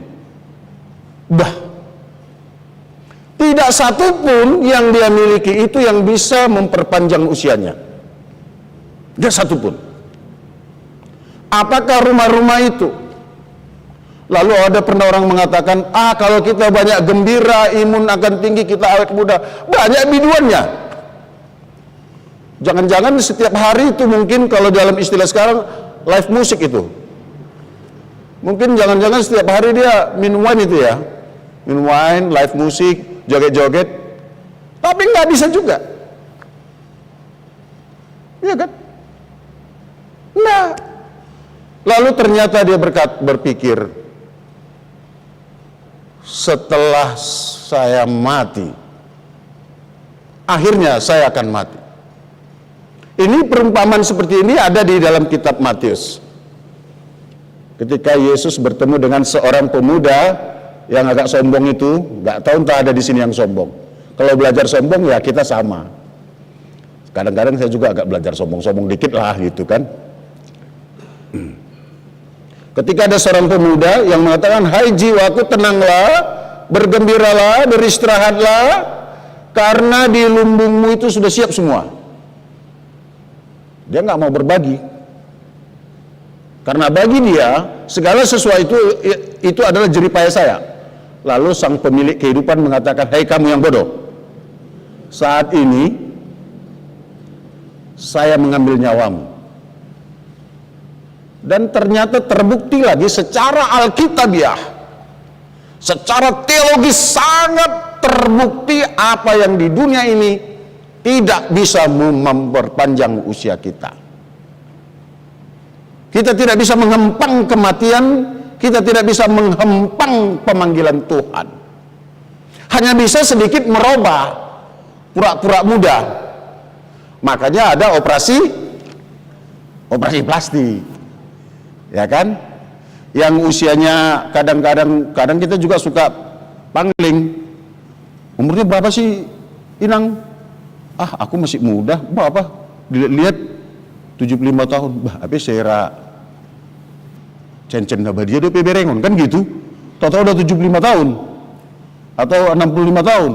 S11: Tidak satu pun yang dia miliki itu yang bisa memperpanjang usianya. Tidak satu pun. Apakah rumah-rumah itu? Lalu ada pernah orang mengatakan, kalau kita banyak gembira, imun akan tinggi, kita awet muda. Banyak biduannya. Jangan-jangan setiap hari itu mungkin kalau dalam istilah sekarang, live musik itu. Mungkin jangan-jangan setiap hari dia minum wine itu ya. Minum wine, live musik, joget-joget, tapi nggak bisa juga, iya kan? Nah, lalu ternyata dia berpikir, setelah saya mati, akhirnya saya akan mati. Ini perumpamaan seperti ini ada di dalam kitab Matius. Ketika Yesus bertemu dengan seorang pemuda yang agak sombong itu, nggak tahu entah ada di sini yang sombong. Kalau belajar sombong ya kita sama. Kadang-kadang saya juga agak belajar sombong dikit lah gitu kan. Ketika ada seorang pemuda yang mengatakan, hai jiwaku tenanglah, bergembiralah, beristirahatlah, karena di lumbungmu itu sudah siap semua. Dia nggak mau berbagi. Karena bagi dia segala sesuatu itu adalah jeripaya saya. Lalu sang pemilik kehidupan mengatakan, hei kamu yang bodoh, saat ini saya mengambil nyawamu. Dan ternyata terbukti lagi secara alkitabiah, secara teologis sangat terbukti apa yang di dunia ini tidak bisa memperpanjang usia kita. Kita tidak bisa menghempang kematian, kita tidak bisa menghempang pemanggilan Tuhan. Hanya bisa sedikit merubah pura-pura muda. Makanya ada operasi plastik. Ya kan? Yang usianya kadang kita juga suka pangling. Umurnya berapa sih Inang? Aku masih muda. Berapa? Dilihat 75 tahun. Tapi saya cencen dia udah berengon kan gitu. Tahu-tahu udah 75 tahun atau 65 tahun.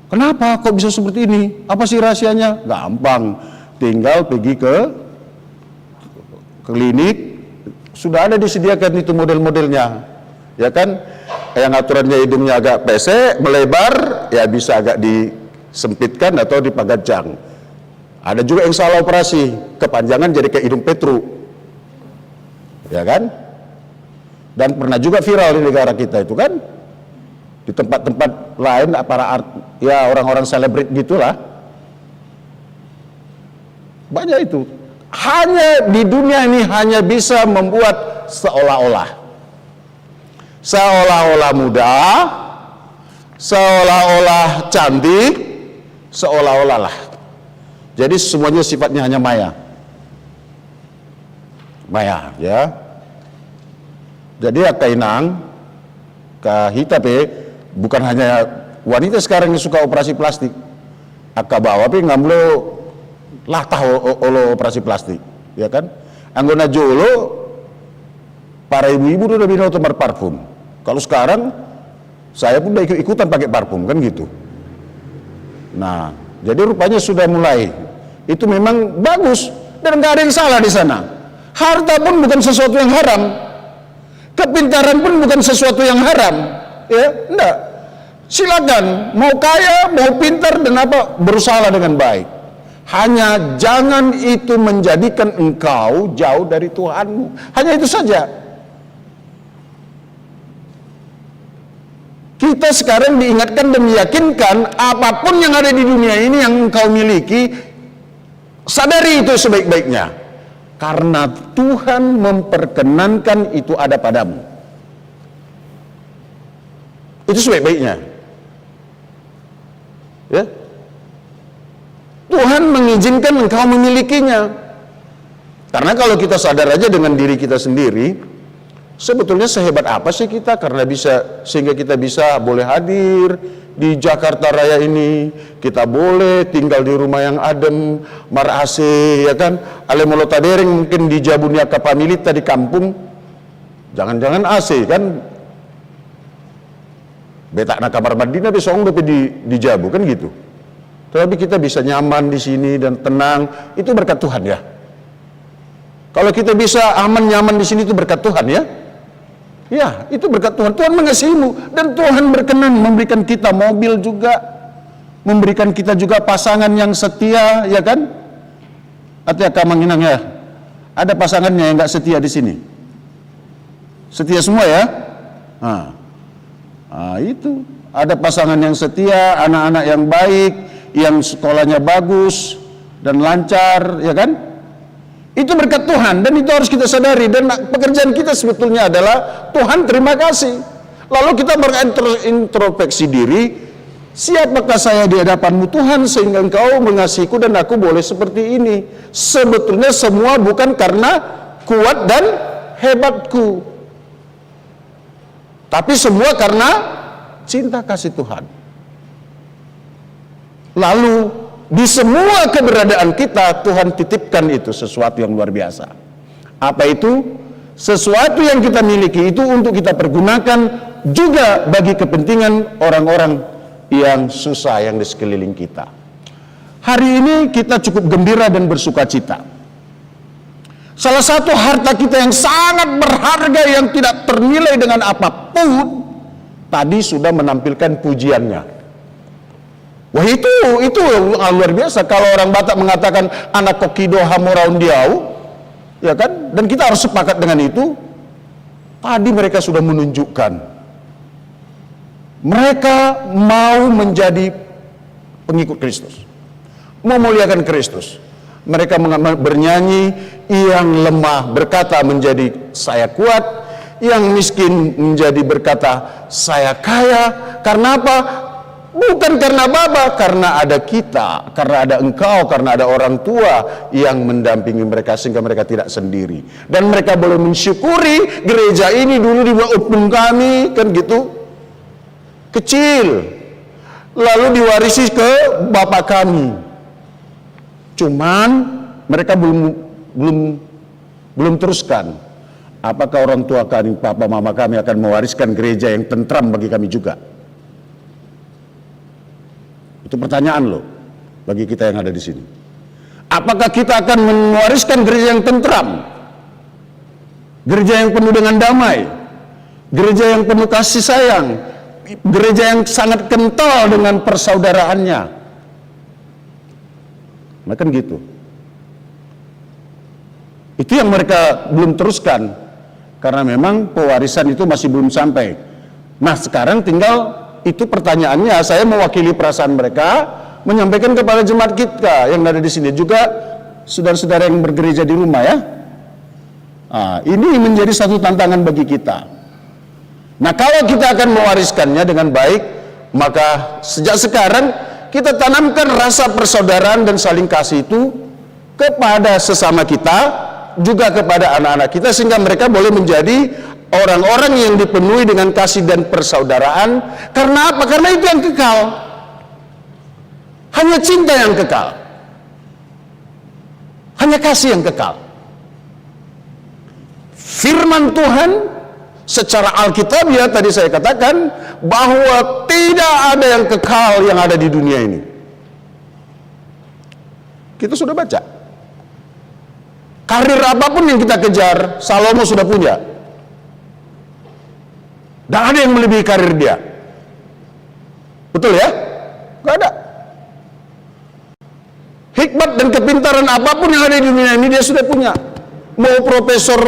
S11: Kenapa kok bisa seperti ini? Apa sih rahasianya? Gampang, tinggal pergi ke klinik, sudah ada disediakan itu model-modelnya, ya kan? Yang aturannya hidungnya agak pesek, melebar, ya bisa agak disempitkan atau dipagajang. Ada juga yang salah operasi, kepanjangan jadi kayak hidung Petru. Ya kan? Dan pernah juga viral di negara kita itu kan, di tempat-tempat lain para orang-orang selebrit gitulah, banyak itu. Hanya di dunia ini hanya bisa membuat seolah-olah muda, seolah-olah cantik, seolah-olah lah. Jadi semuanya sifatnya hanya maya ya. Jadi kainang kahitape bukan hanya wanita sekarang yang suka operasi plastik. Akabawa tapi ngamlo latah olo operasi plastik, ya kan? Anggona jolo para ibu-ibu udah bina otomar parfum. Kalau sekarang saya pun udah ikut-ikutan pakai parfum kan gitu. Nah, jadi rupanya sudah mulai. Itu memang bagus dan nggak ada yang salah di sana. Harta pun bukan sesuatu yang haram. Kepintaran pun bukan sesuatu yang haram, ya, enggak. Silakan, mau kaya, mau pintar dan apa, berusaha dengan baik. Hanya jangan itu menjadikan engkau jauh dari Tuhanmu. Hanya itu saja. Kita sekarang diingatkan dan meyakinkan apapun yang ada di dunia ini yang engkau miliki, sadari itu sebaik-baiknya. Karena Tuhan memperkenankan itu ada padamu. Itu sebaik-baiknya. Ya. Tuhan mengizinkan engkau memilikinya. Karena kalau kita sadar aja dengan diri kita sendiri, sebetulnya sehebat apa sih kita sehingga kita bisa boleh hadir di Jakarta Raya ini, kita boleh tinggal di rumah yang adem, mar AC, ya kan? Ale molotadering mungkin di Jabunia Kapamilita di kampung, jangan-jangan AC kan? Betak na kamar mandi nabi song di Jabu kan gitu. Tapi kita bisa nyaman di sini dan tenang, itu berkat Tuhan ya. Kalau kita bisa aman nyaman di sini itu berkat Tuhan ya. Ya, itu berkat Tuhan. Tuhan mengasihimu dan Tuhan berkenan memberikan kita mobil juga, memberikan kita juga pasangan yang setia, ya kan? Artinya kamanginang ya. Ada pasangannya yang nggak setia di sini. Setia semua ya. Nah, itu ada pasangan yang setia, anak-anak yang baik, yang sekolahnya bagus dan lancar, ya kan? Itu berkat Tuhan dan itu harus kita sadari, dan pekerjaan kita sebetulnya adalah Tuhan terima kasih. Lalu kita berintrospeksi diri, siapakah saya di hadapan-Mu Tuhan sehingga Engkau mengasihiku dan aku boleh seperti ini. Sebetulnya semua bukan karena kuat dan hebatku, tapi semua karena cinta kasih Tuhan. Lalu di semua keberadaan kita Tuhan titipkan itu sesuatu yang luar biasa. Apa itu? Sesuatu yang kita miliki itu untuk kita pergunakan juga bagi kepentingan orang-orang yang susah yang di sekeliling kita. Hari ini kita cukup gembira dan bersuka cita. Salah satu harta kita yang sangat berharga yang tidak ternilai dengan apapun tadi sudah menampilkan pujiannya. Wah itu luar biasa. Kalau orang Batak mengatakan anak kokido hamoraun diau, ya kan? Dan kita harus sepakat dengan itu. Tadi mereka sudah menunjukkan mereka mau menjadi pengikut Kristus, memuliakan Kristus. Mereka bernyanyi, yang lemah berkata menjadi saya kuat, yang miskin menjadi berkata saya kaya. Karena apa? Bukan karena Bapa, karena ada kita, karena ada engkau, karena ada orang tua yang mendampingi mereka sehingga mereka tidak sendiri. Dan mereka boleh mensyukuri gereja ini dulu dibuat opung kami, kan gitu, kecil, lalu diwarisi ke bapak kami. Cuman mereka belum teruskan. Apakah orang tua kami, papa mama kami akan mewariskan gereja yang tentram bagi kami juga? Itu pertanyaan loh bagi kita yang ada di sini. Apakah kita akan mewariskan gereja yang tentram, gereja yang penuh dengan damai, gereja yang penuh kasih sayang, gereja yang sangat kental dengan persaudaraannya? Nah kan gitu. Itu yang mereka belum teruskan karena memang pewarisan itu masih belum sampai. Nah sekarang tinggal itu pertanyaannya, saya mewakili perasaan mereka, menyampaikan kepada jemaat kita yang ada di sini juga, saudara-saudara yang bergereja di rumah ya. Ini menjadi satu tantangan bagi kita. Nah kalau kita akan mewariskannya dengan baik, maka sejak sekarang kita tanamkan rasa persaudaraan dan saling kasih itu kepada sesama kita, juga kepada anak-anak kita, sehingga mereka boleh menjadi orang-orang yang dipenuhi dengan kasih dan persaudaraan. Karena apa? Karena itu yang kekal. Hanya cinta yang kekal. Hanya kasih yang kekal. Firman Tuhan secara Alkitabiah tadi saya katakan bahwa tidak ada yang kekal yang ada di dunia ini. Kita sudah baca. Karir apapun yang kita kejar, Salomo sudah punya. Dan ada yang melebihi karir dia. Betul ya? Gak ada. Hikmat dan kepintaran apapun yang ada di dunia ini dia sudah punya. Mau profesor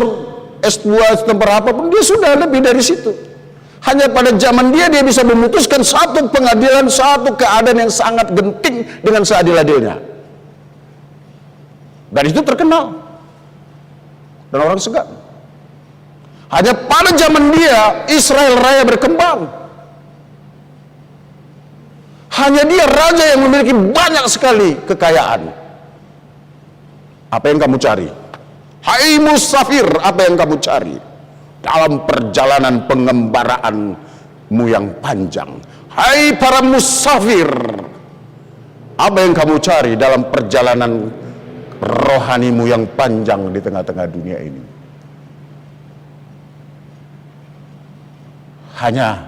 S11: S2 tempat apapun dia sudah lebih dari situ. Hanya pada zaman dia bisa memutuskan satu pengadilan, satu keadaan yang sangat genting dengan seadil-adilnya. Dan itu terkenal. Dan orang segan. Hanya pada zaman dia Israel raya berkembang. Hanya dia raja yang memiliki banyak sekali kekayaan. Apa yang kamu cari? Hai musafir, apa yang kamu cari? Dalam perjalanan pengembaraanmu yang panjang. Hai para musafir, apa yang kamu cari dalam perjalanan rohanimu yang panjang di tengah-tengah dunia ini? Hanya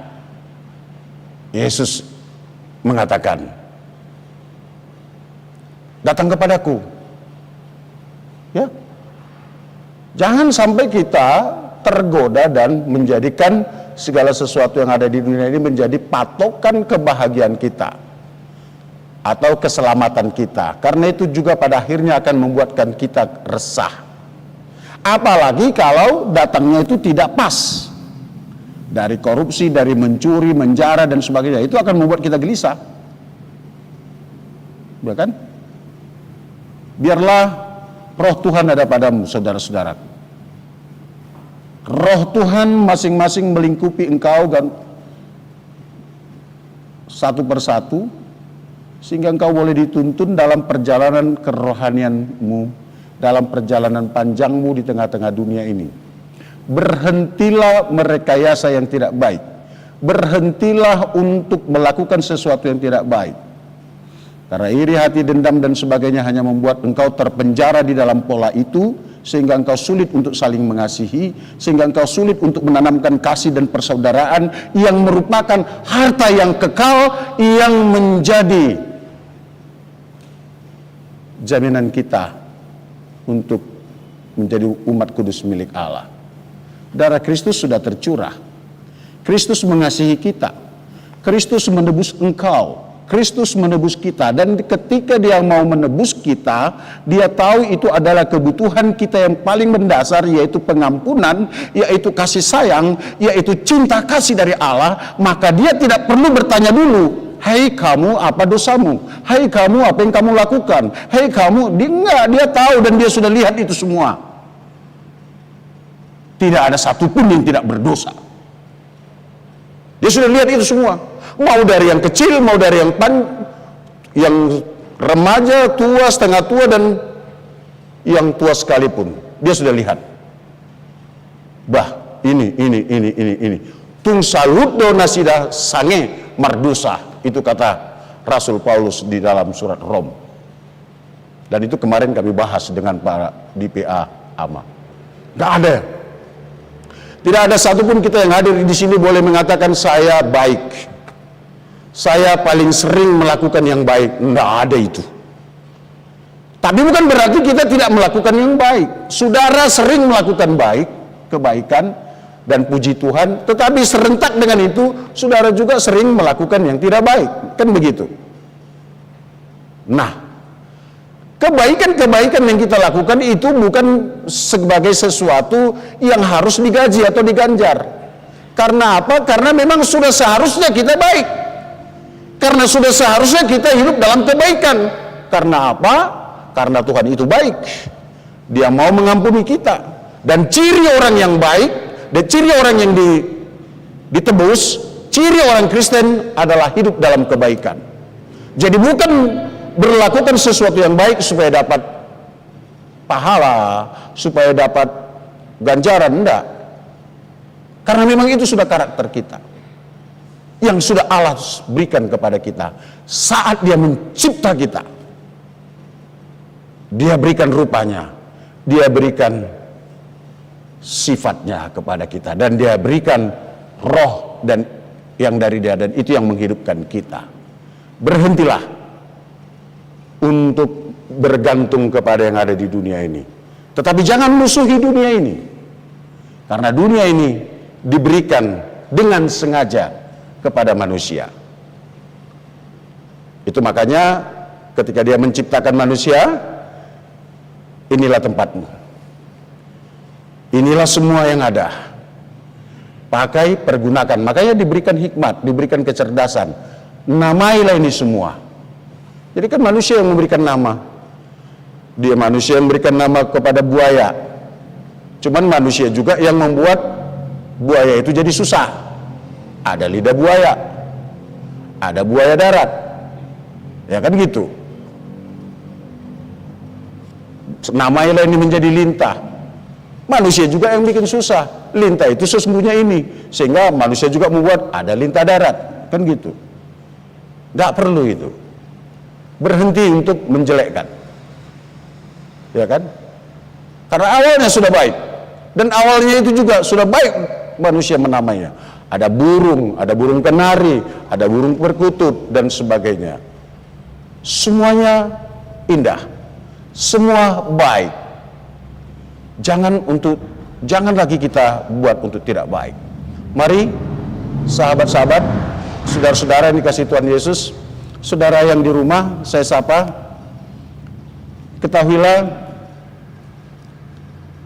S11: Yesus mengatakan, datang kepadaku. Ya, jangan sampai kita tergoda dan menjadikan segala sesuatu yang ada di dunia ini menjadi patokan kebahagiaan kita atau keselamatan kita, karena itu juga pada akhirnya akan membuatkan kita resah. Apalagi kalau datangnya itu tidak pas, dari korupsi, dari mencuri, menjara dan sebagainya, itu akan membuat kita gelisah. Ya kan? Biarlah roh Tuhan ada padamu, saudara-saudara. Roh Tuhan masing-masing melingkupi engkau dan satu persatu, sehingga engkau boleh dituntun dalam perjalanan kerohanianmu, dalam perjalanan panjangmu di tengah-tengah dunia ini. Berhentilah merekayasa yang tidak baik. Berhentilah untuk melakukan sesuatu yang tidak baik. Karena iri hati, dendam dan sebagainya hanya membuat engkau terpenjara di dalam pola itu, sehingga engkau sulit untuk saling mengasihi, sehingga engkau sulit untuk menanamkan kasih dan persaudaraan yang merupakan harta yang kekal, yang menjadi jaminan kita untuk menjadi umat kudus milik Allah. Darah Kristus sudah tercurah. Kristus mengasihi kita. Kristus menebus engkau. Kristus menebus kita, dan ketika dia mau menebus kita, dia tahu itu adalah kebutuhan kita yang paling mendasar, yaitu pengampunan, yaitu kasih sayang, yaitu cinta kasih dari Allah. Maka dia tidak perlu bertanya dulu, hai kamu apa dosamu, hai kamu apa yang kamu lakukan, hai kamu, dia tahu dan dia sudah lihat itu semua. Tidak ada satupun yang tidak berdosa. Dia sudah lihat itu semua. Mau dari yang kecil, mau dari yang remaja, tua, setengah tua, dan yang tua sekalipun. Dia sudah lihat. Bah, ini. Tung salut do nasida sange mardusa. Itu kata Rasul Paulus di dalam surat Rom. Dan itu kemarin kami bahas dengan para DPA AMA. Gak ada. Tidak ada satupun kita yang hadir di sini boleh mengatakan saya baik. Saya paling sering melakukan yang baik. Enggak ada itu. Tapi bukan berarti kita tidak melakukan yang baik. Saudara sering melakukan kebaikan, dan puji Tuhan. Tetapi serentak dengan itu, saudara juga sering melakukan yang tidak baik. Kan begitu. Nah, kebaikan-kebaikan yang kita lakukan itu bukan sebagai sesuatu yang harus digaji atau diganjar. Karena apa? Karena memang sudah seharusnya kita baik. Karena sudah seharusnya kita hidup dalam kebaikan. Karena apa? Karena Tuhan itu baik. Dia mau mengampuni kita. Dan ciri orang yang baik, dan ciri orang yang ditebus, ciri orang Kristen adalah hidup dalam kebaikan. Jadi bukan berlakukan sesuatu yang baik supaya dapat pahala, supaya dapat ganjaran, enggak. Karena memang itu sudah karakter kita, yang sudah Allah berikan kepada kita saat dia mencipta kita. Dia berikan rupanya, dia berikan sifatnya kepada kita, dan dia berikan roh dan yang dari dia, dan itu yang menghidupkan kita. Berhentilah untuk bergantung kepada yang ada di dunia ini, tetapi jangan musuhi dunia ini, karena dunia ini diberikan dengan sengaja kepada manusia. Itu makanya ketika dia menciptakan manusia, inilah tempatmu. Inilah semua yang ada. Pakai, pergunakan. Makanya diberikan hikmat, diberikan kecerdasan. Namailah ini semua. Jadi kan manusia yang memberikan nama. Dia manusia yang memberikan nama kepada buaya. Cuman manusia juga yang membuat buaya itu jadi susah. Ada lidah buaya, ada buaya darat, ya kan gitu. Namailah ini menjadi lintah. Manusia juga yang bikin susah. Lintah itu sesungguhnya ini, sehingga manusia juga membuat ada lintah darat, kan gitu. Gak perlu itu. Berhenti untuk menjelekkan, ya kan? Karena awalnya sudah baik, dan awalnya itu juga sudah baik manusia menamainya. Ada burung kenari, ada burung perkutut dan sebagainya. Semuanya indah, semua baik. Jangan lagi kita buat untuk tidak baik. Mari sahabat-sahabat, saudara-saudara yang dikasihi Tuhan Yesus, saudara yang di rumah saya sapa, ketahuilah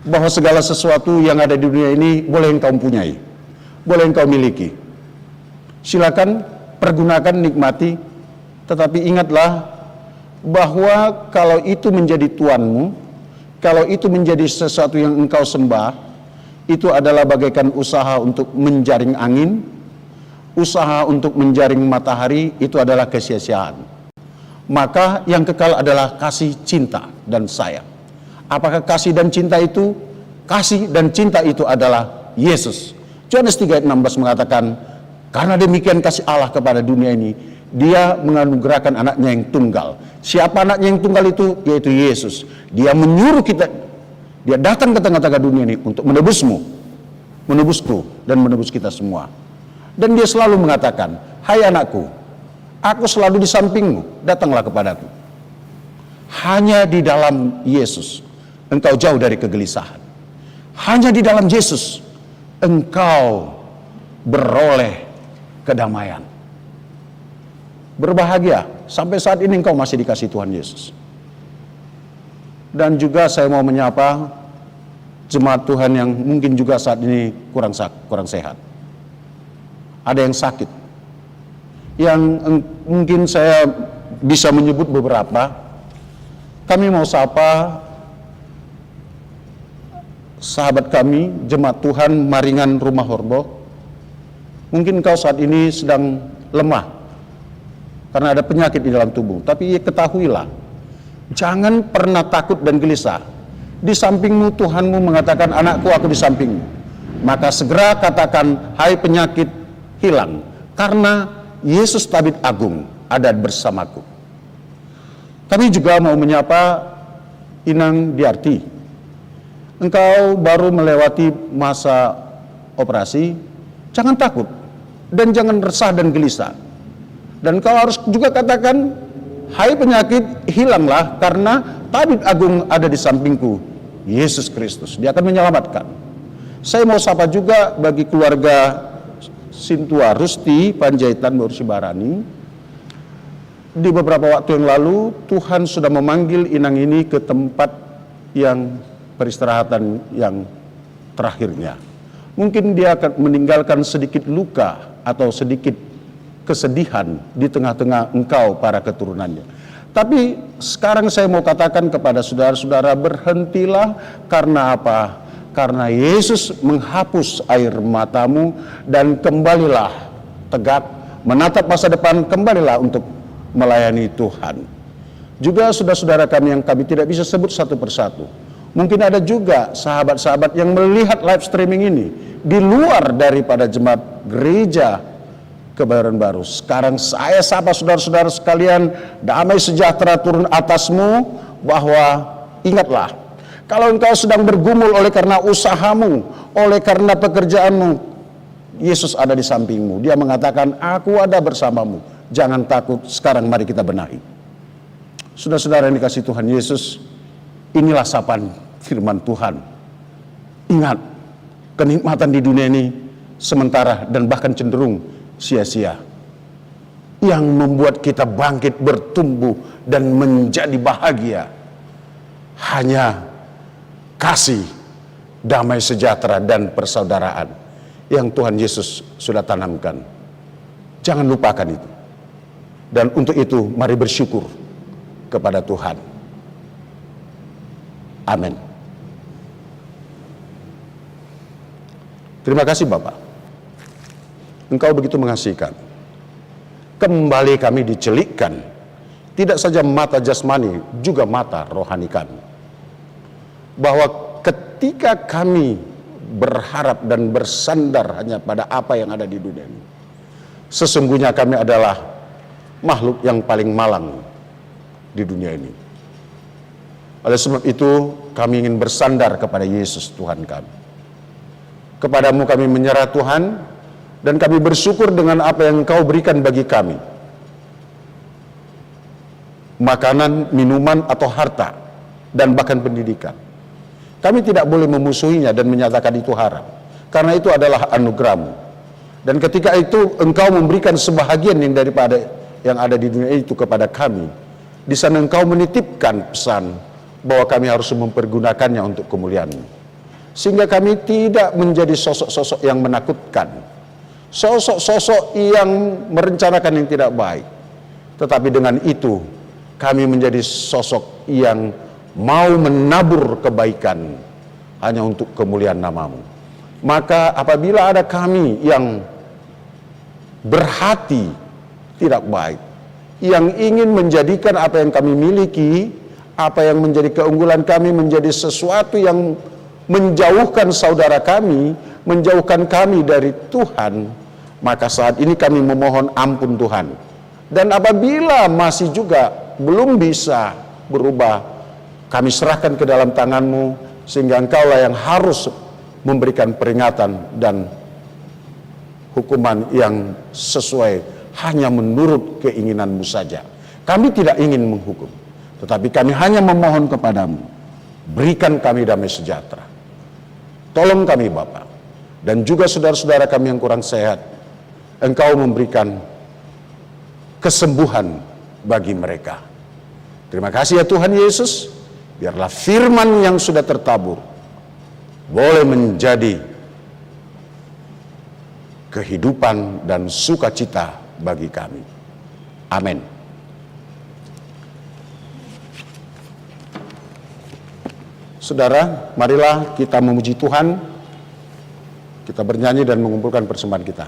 S11: bahwa segala sesuatu yang ada di dunia ini boleh engkau punyai, boleh engkau miliki. Silakan pergunakan, nikmati, tetapi ingatlah bahwa kalau itu menjadi tuanmu, kalau itu menjadi sesuatu yang engkau sembah, itu adalah bagaikan usaha untuk menjaring angin, usaha untuk menjaring matahari, itu adalah kesia-siaan. Maka yang kekal adalah kasih, cinta, dan sayang. Apakah kasih dan cinta itu? Kasih dan cinta itu adalah Yesus. Yohanes 3 ayat 16 mengatakan, karena demikian kasih Allah kepada dunia ini, Dia menganugerahkan anaknya yang tunggal. Siapa anaknya yang tunggal itu? Yaitu Yesus. Dia menyuruh kita, Dia datang ke tengah-tengah dunia ini untuk menebusmu, menebusku, dan menebus kita semua. Dan Dia selalu mengatakan, hai anakku, aku selalu di sampingmu, datanglah kepadaku. Hanya di dalam Yesus engkau jauh dari kegelisahan. Hanya di dalam Yesus engkau beroleh kedamaian. Berbahagia, sampai saat ini engkau masih dikasih Tuhan Yesus. Dan juga saya mau menyapa jemaat Tuhan yang mungkin juga saat ini kurang sehat. Ada yang sakit, yang mungkin saya bisa menyebut beberapa. Kami mau sapa sahabat kami, jemaat Tuhan Maringan Rumah Horbo. Mungkin kau saat ini sedang lemah karena ada penyakit di dalam tubuh. Tapi ketahuilah, jangan pernah takut dan gelisah. Di sampingmu Tuhanmu mengatakan, anakku aku di sampingmu. Maka segera katakan, hai penyakit hilang, karena Yesus Tabib Agung ada bersamaku. Kami juga mau menyapa Inang Diarti. Engkau baru melewati masa operasi, jangan takut dan jangan resah dan gelisah. Dan kau harus juga katakan, hai penyakit hilanglah, karena Tabib Agung ada di sampingku, Yesus Kristus. Dia akan menyelamatkan. Saya mau sapa juga bagi keluarga Sintua Rusti Panjaitan Borusi Barani. Di beberapa waktu yang lalu Tuhan sudah memanggil Inang ini ke tempat yang peristirahatan yang terakhirnya. Mungkin dia akan meninggalkan sedikit luka atau sedikit kesedihan di tengah-tengah engkau para keturunannya. Tapi sekarang saya mau katakan kepada saudara-saudara, berhentilah. Karena apa? Karena Yesus menghapus air matamu dan kembalilah tegak, menatap masa depan, kembalilah untuk melayani Tuhan. Juga saudara-saudara kami yang kami tidak bisa sebut satu persatu. Mungkin ada juga sahabat-sahabat yang melihat live streaming ini di luar daripada jemaat gereja Kebayoran Baru. Sekarang saya sapa saudara-saudara sekalian, damai sejahtera turun atasmu, bahwa ingatlah, kalau engkau sedang bergumul oleh karena usahamu, oleh karena pekerjaanmu, Yesus ada di sampingmu. Dia mengatakan, aku ada bersamamu. Jangan takut, sekarang mari kita benahi. Saudara-saudara yang dikasihi Tuhan Yesus, inilah sapaan firman Tuhan. Ingat, kenikmatan di dunia ini sementara dan bahkan cenderung sia-sia. yang membuat kita bangkit, bertumbuh, dan menjadi bahagia. Hanya kasih, damai sejahtera, dan persaudaraan yang Tuhan Yesus sudah tanamkan. Jangan lupakan itu. Dan untuk itu mari bersyukur kepada Tuhan. Amin. Terima kasih Bapak. Engkau begitu mengasihkan. Kembali kami dicelikkan, tidak saja mata jasmani, juga mata rohani kami. Bahwa ketika kami berharap dan bersandar hanya pada apa yang ada di dunia ini, sesungguhnya kami adalah makhluk yang paling malang di dunia ini. Oleh sebab itu, kami ingin bersandar kepada Yesus Tuhan kami. Kepadamu kami menyerah Tuhan, dan kami bersyukur dengan apa yang Engkau berikan bagi kami. Makanan, minuman, atau harta, dan bahkan pendidikan. Kami tidak boleh memusuhinya dan menyatakan itu haram, karena itu adalah anugerah-Mu. Dan ketika itu Engkau memberikan sebahagian yang daripada yang ada di dunia itu kepada kami, di sana Engkau menitipkan pesan bahwa kami harus mempergunakannya untuk kemuliaan-Mu. Sehingga kami tidak menjadi sosok-sosok yang menakutkan, sosok-sosok yang merencanakan yang tidak baik. Tetapi dengan itu kami menjadi sosok yang mau menabur kebaikan hanya untuk kemuliaan nama-Mu. Maka apabila ada kami yang berhati tidak baik, yang ingin menjadikan apa yang kami miliki, apa yang menjadi keunggulan kami menjadi sesuatu yang menjauhkan saudara kami, menjauhkan kami dari Tuhan, maka saat ini kami memohon ampun Tuhan. Dan apabila masih juga belum bisa berubah, kami serahkan ke dalam tangan-Mu, sehingga Engkaulah yang harus memberikan peringatan dan hukuman yang sesuai hanya menurut keinginan-Mu saja. Kami tidak ingin menghukum, tetapi kami hanya memohon kepadamu, berikan kami damai sejahtera. Tolong kami Bapa, dan juga saudara-saudara kami yang kurang sehat, Engkau memberikan kesembuhan bagi mereka. Terima kasih ya Tuhan Yesus, biarlah firman yang sudah tertabur boleh menjadi kehidupan dan sukacita bagi kami. Amin. Saudara, marilah kita memuji Tuhan. Kita bernyanyi dan mengumpulkan persembahan kita.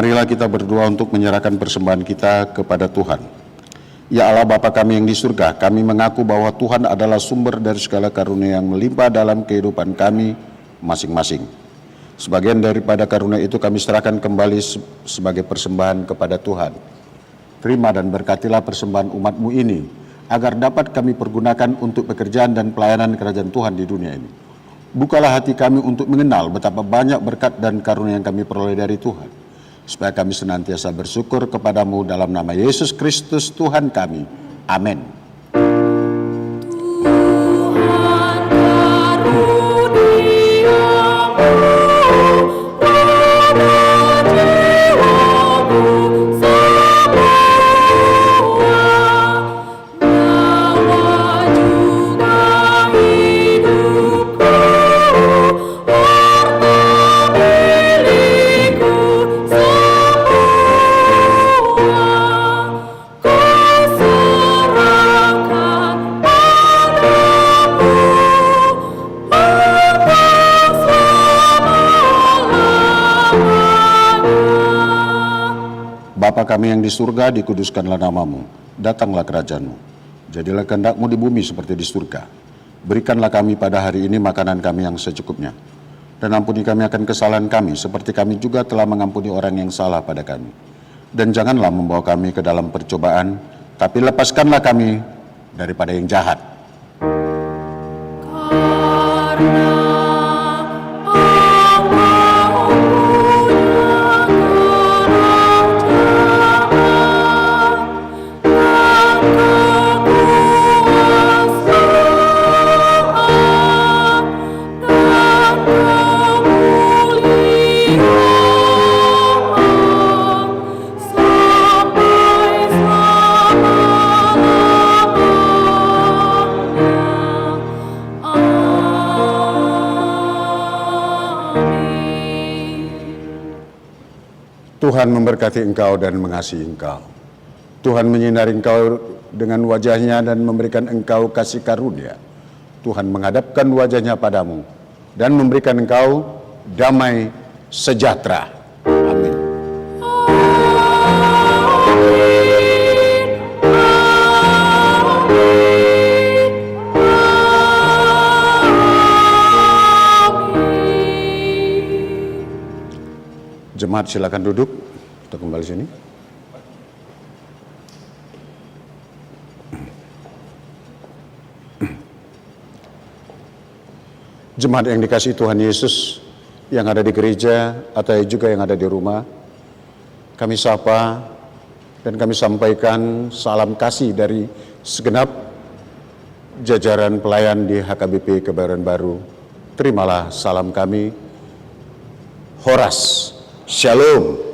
S11: marilah kita berdoa untuk menyerahkan persembahan kita kepada Tuhan. Ya Allah Bapa kami yang di surga, kami mengaku bahwa Tuhan adalah sumber dari segala karunia yang melimpah dalam kehidupan kami masing-masing. Sebagian daripada karunia itu kami serahkan kembali sebagai persembahan kepada Tuhan. Terima dan berkatilah persembahan umat-Mu ini, agar dapat kami pergunakan untuk pekerjaan dan pelayanan kerajaan Tuhan di dunia ini. Bukalah hati kami untuk mengenal betapa banyak berkat dan karunia yang kami peroleh dari Tuhan, supaya kami senantiasa bersyukur kepadamu dalam nama Yesus Kristus Tuhan kami. Amin. Bapa kami yang di surga, dikuduskanlah namamu, datanglah kerajaanmu, jadilah kehendak-Mu di bumi seperti di surga. Berikanlah kami pada hari ini makanan kami yang secukupnya, dan ampuni kami akan kesalahan kami, seperti kami juga telah mengampuni orang yang salah pada kami. Dan janganlah membawa kami ke dalam percobaan, tapi lepaskanlah kami daripada yang jahat. Tuhan memberkati engkau dan mengasihi engkau. Tuhan menyinari engkau dengan wajahnya dan memberikan engkau kasih karunia. Tuhan menghadapkan wajahnya padamu dan memberikan engkau damai sejahtera. Amin. Jemaat silakan duduk. Kita kembali sini. Jemaat yang dikasihi Tuhan Yesus, yang ada di gereja atau juga yang ada di rumah, kami sapa dan kami sampaikan salam kasih dari segenap jajaran pelayan di HKBP Kebayoran Baru. Terimalah salam kami. Horas. Shalom.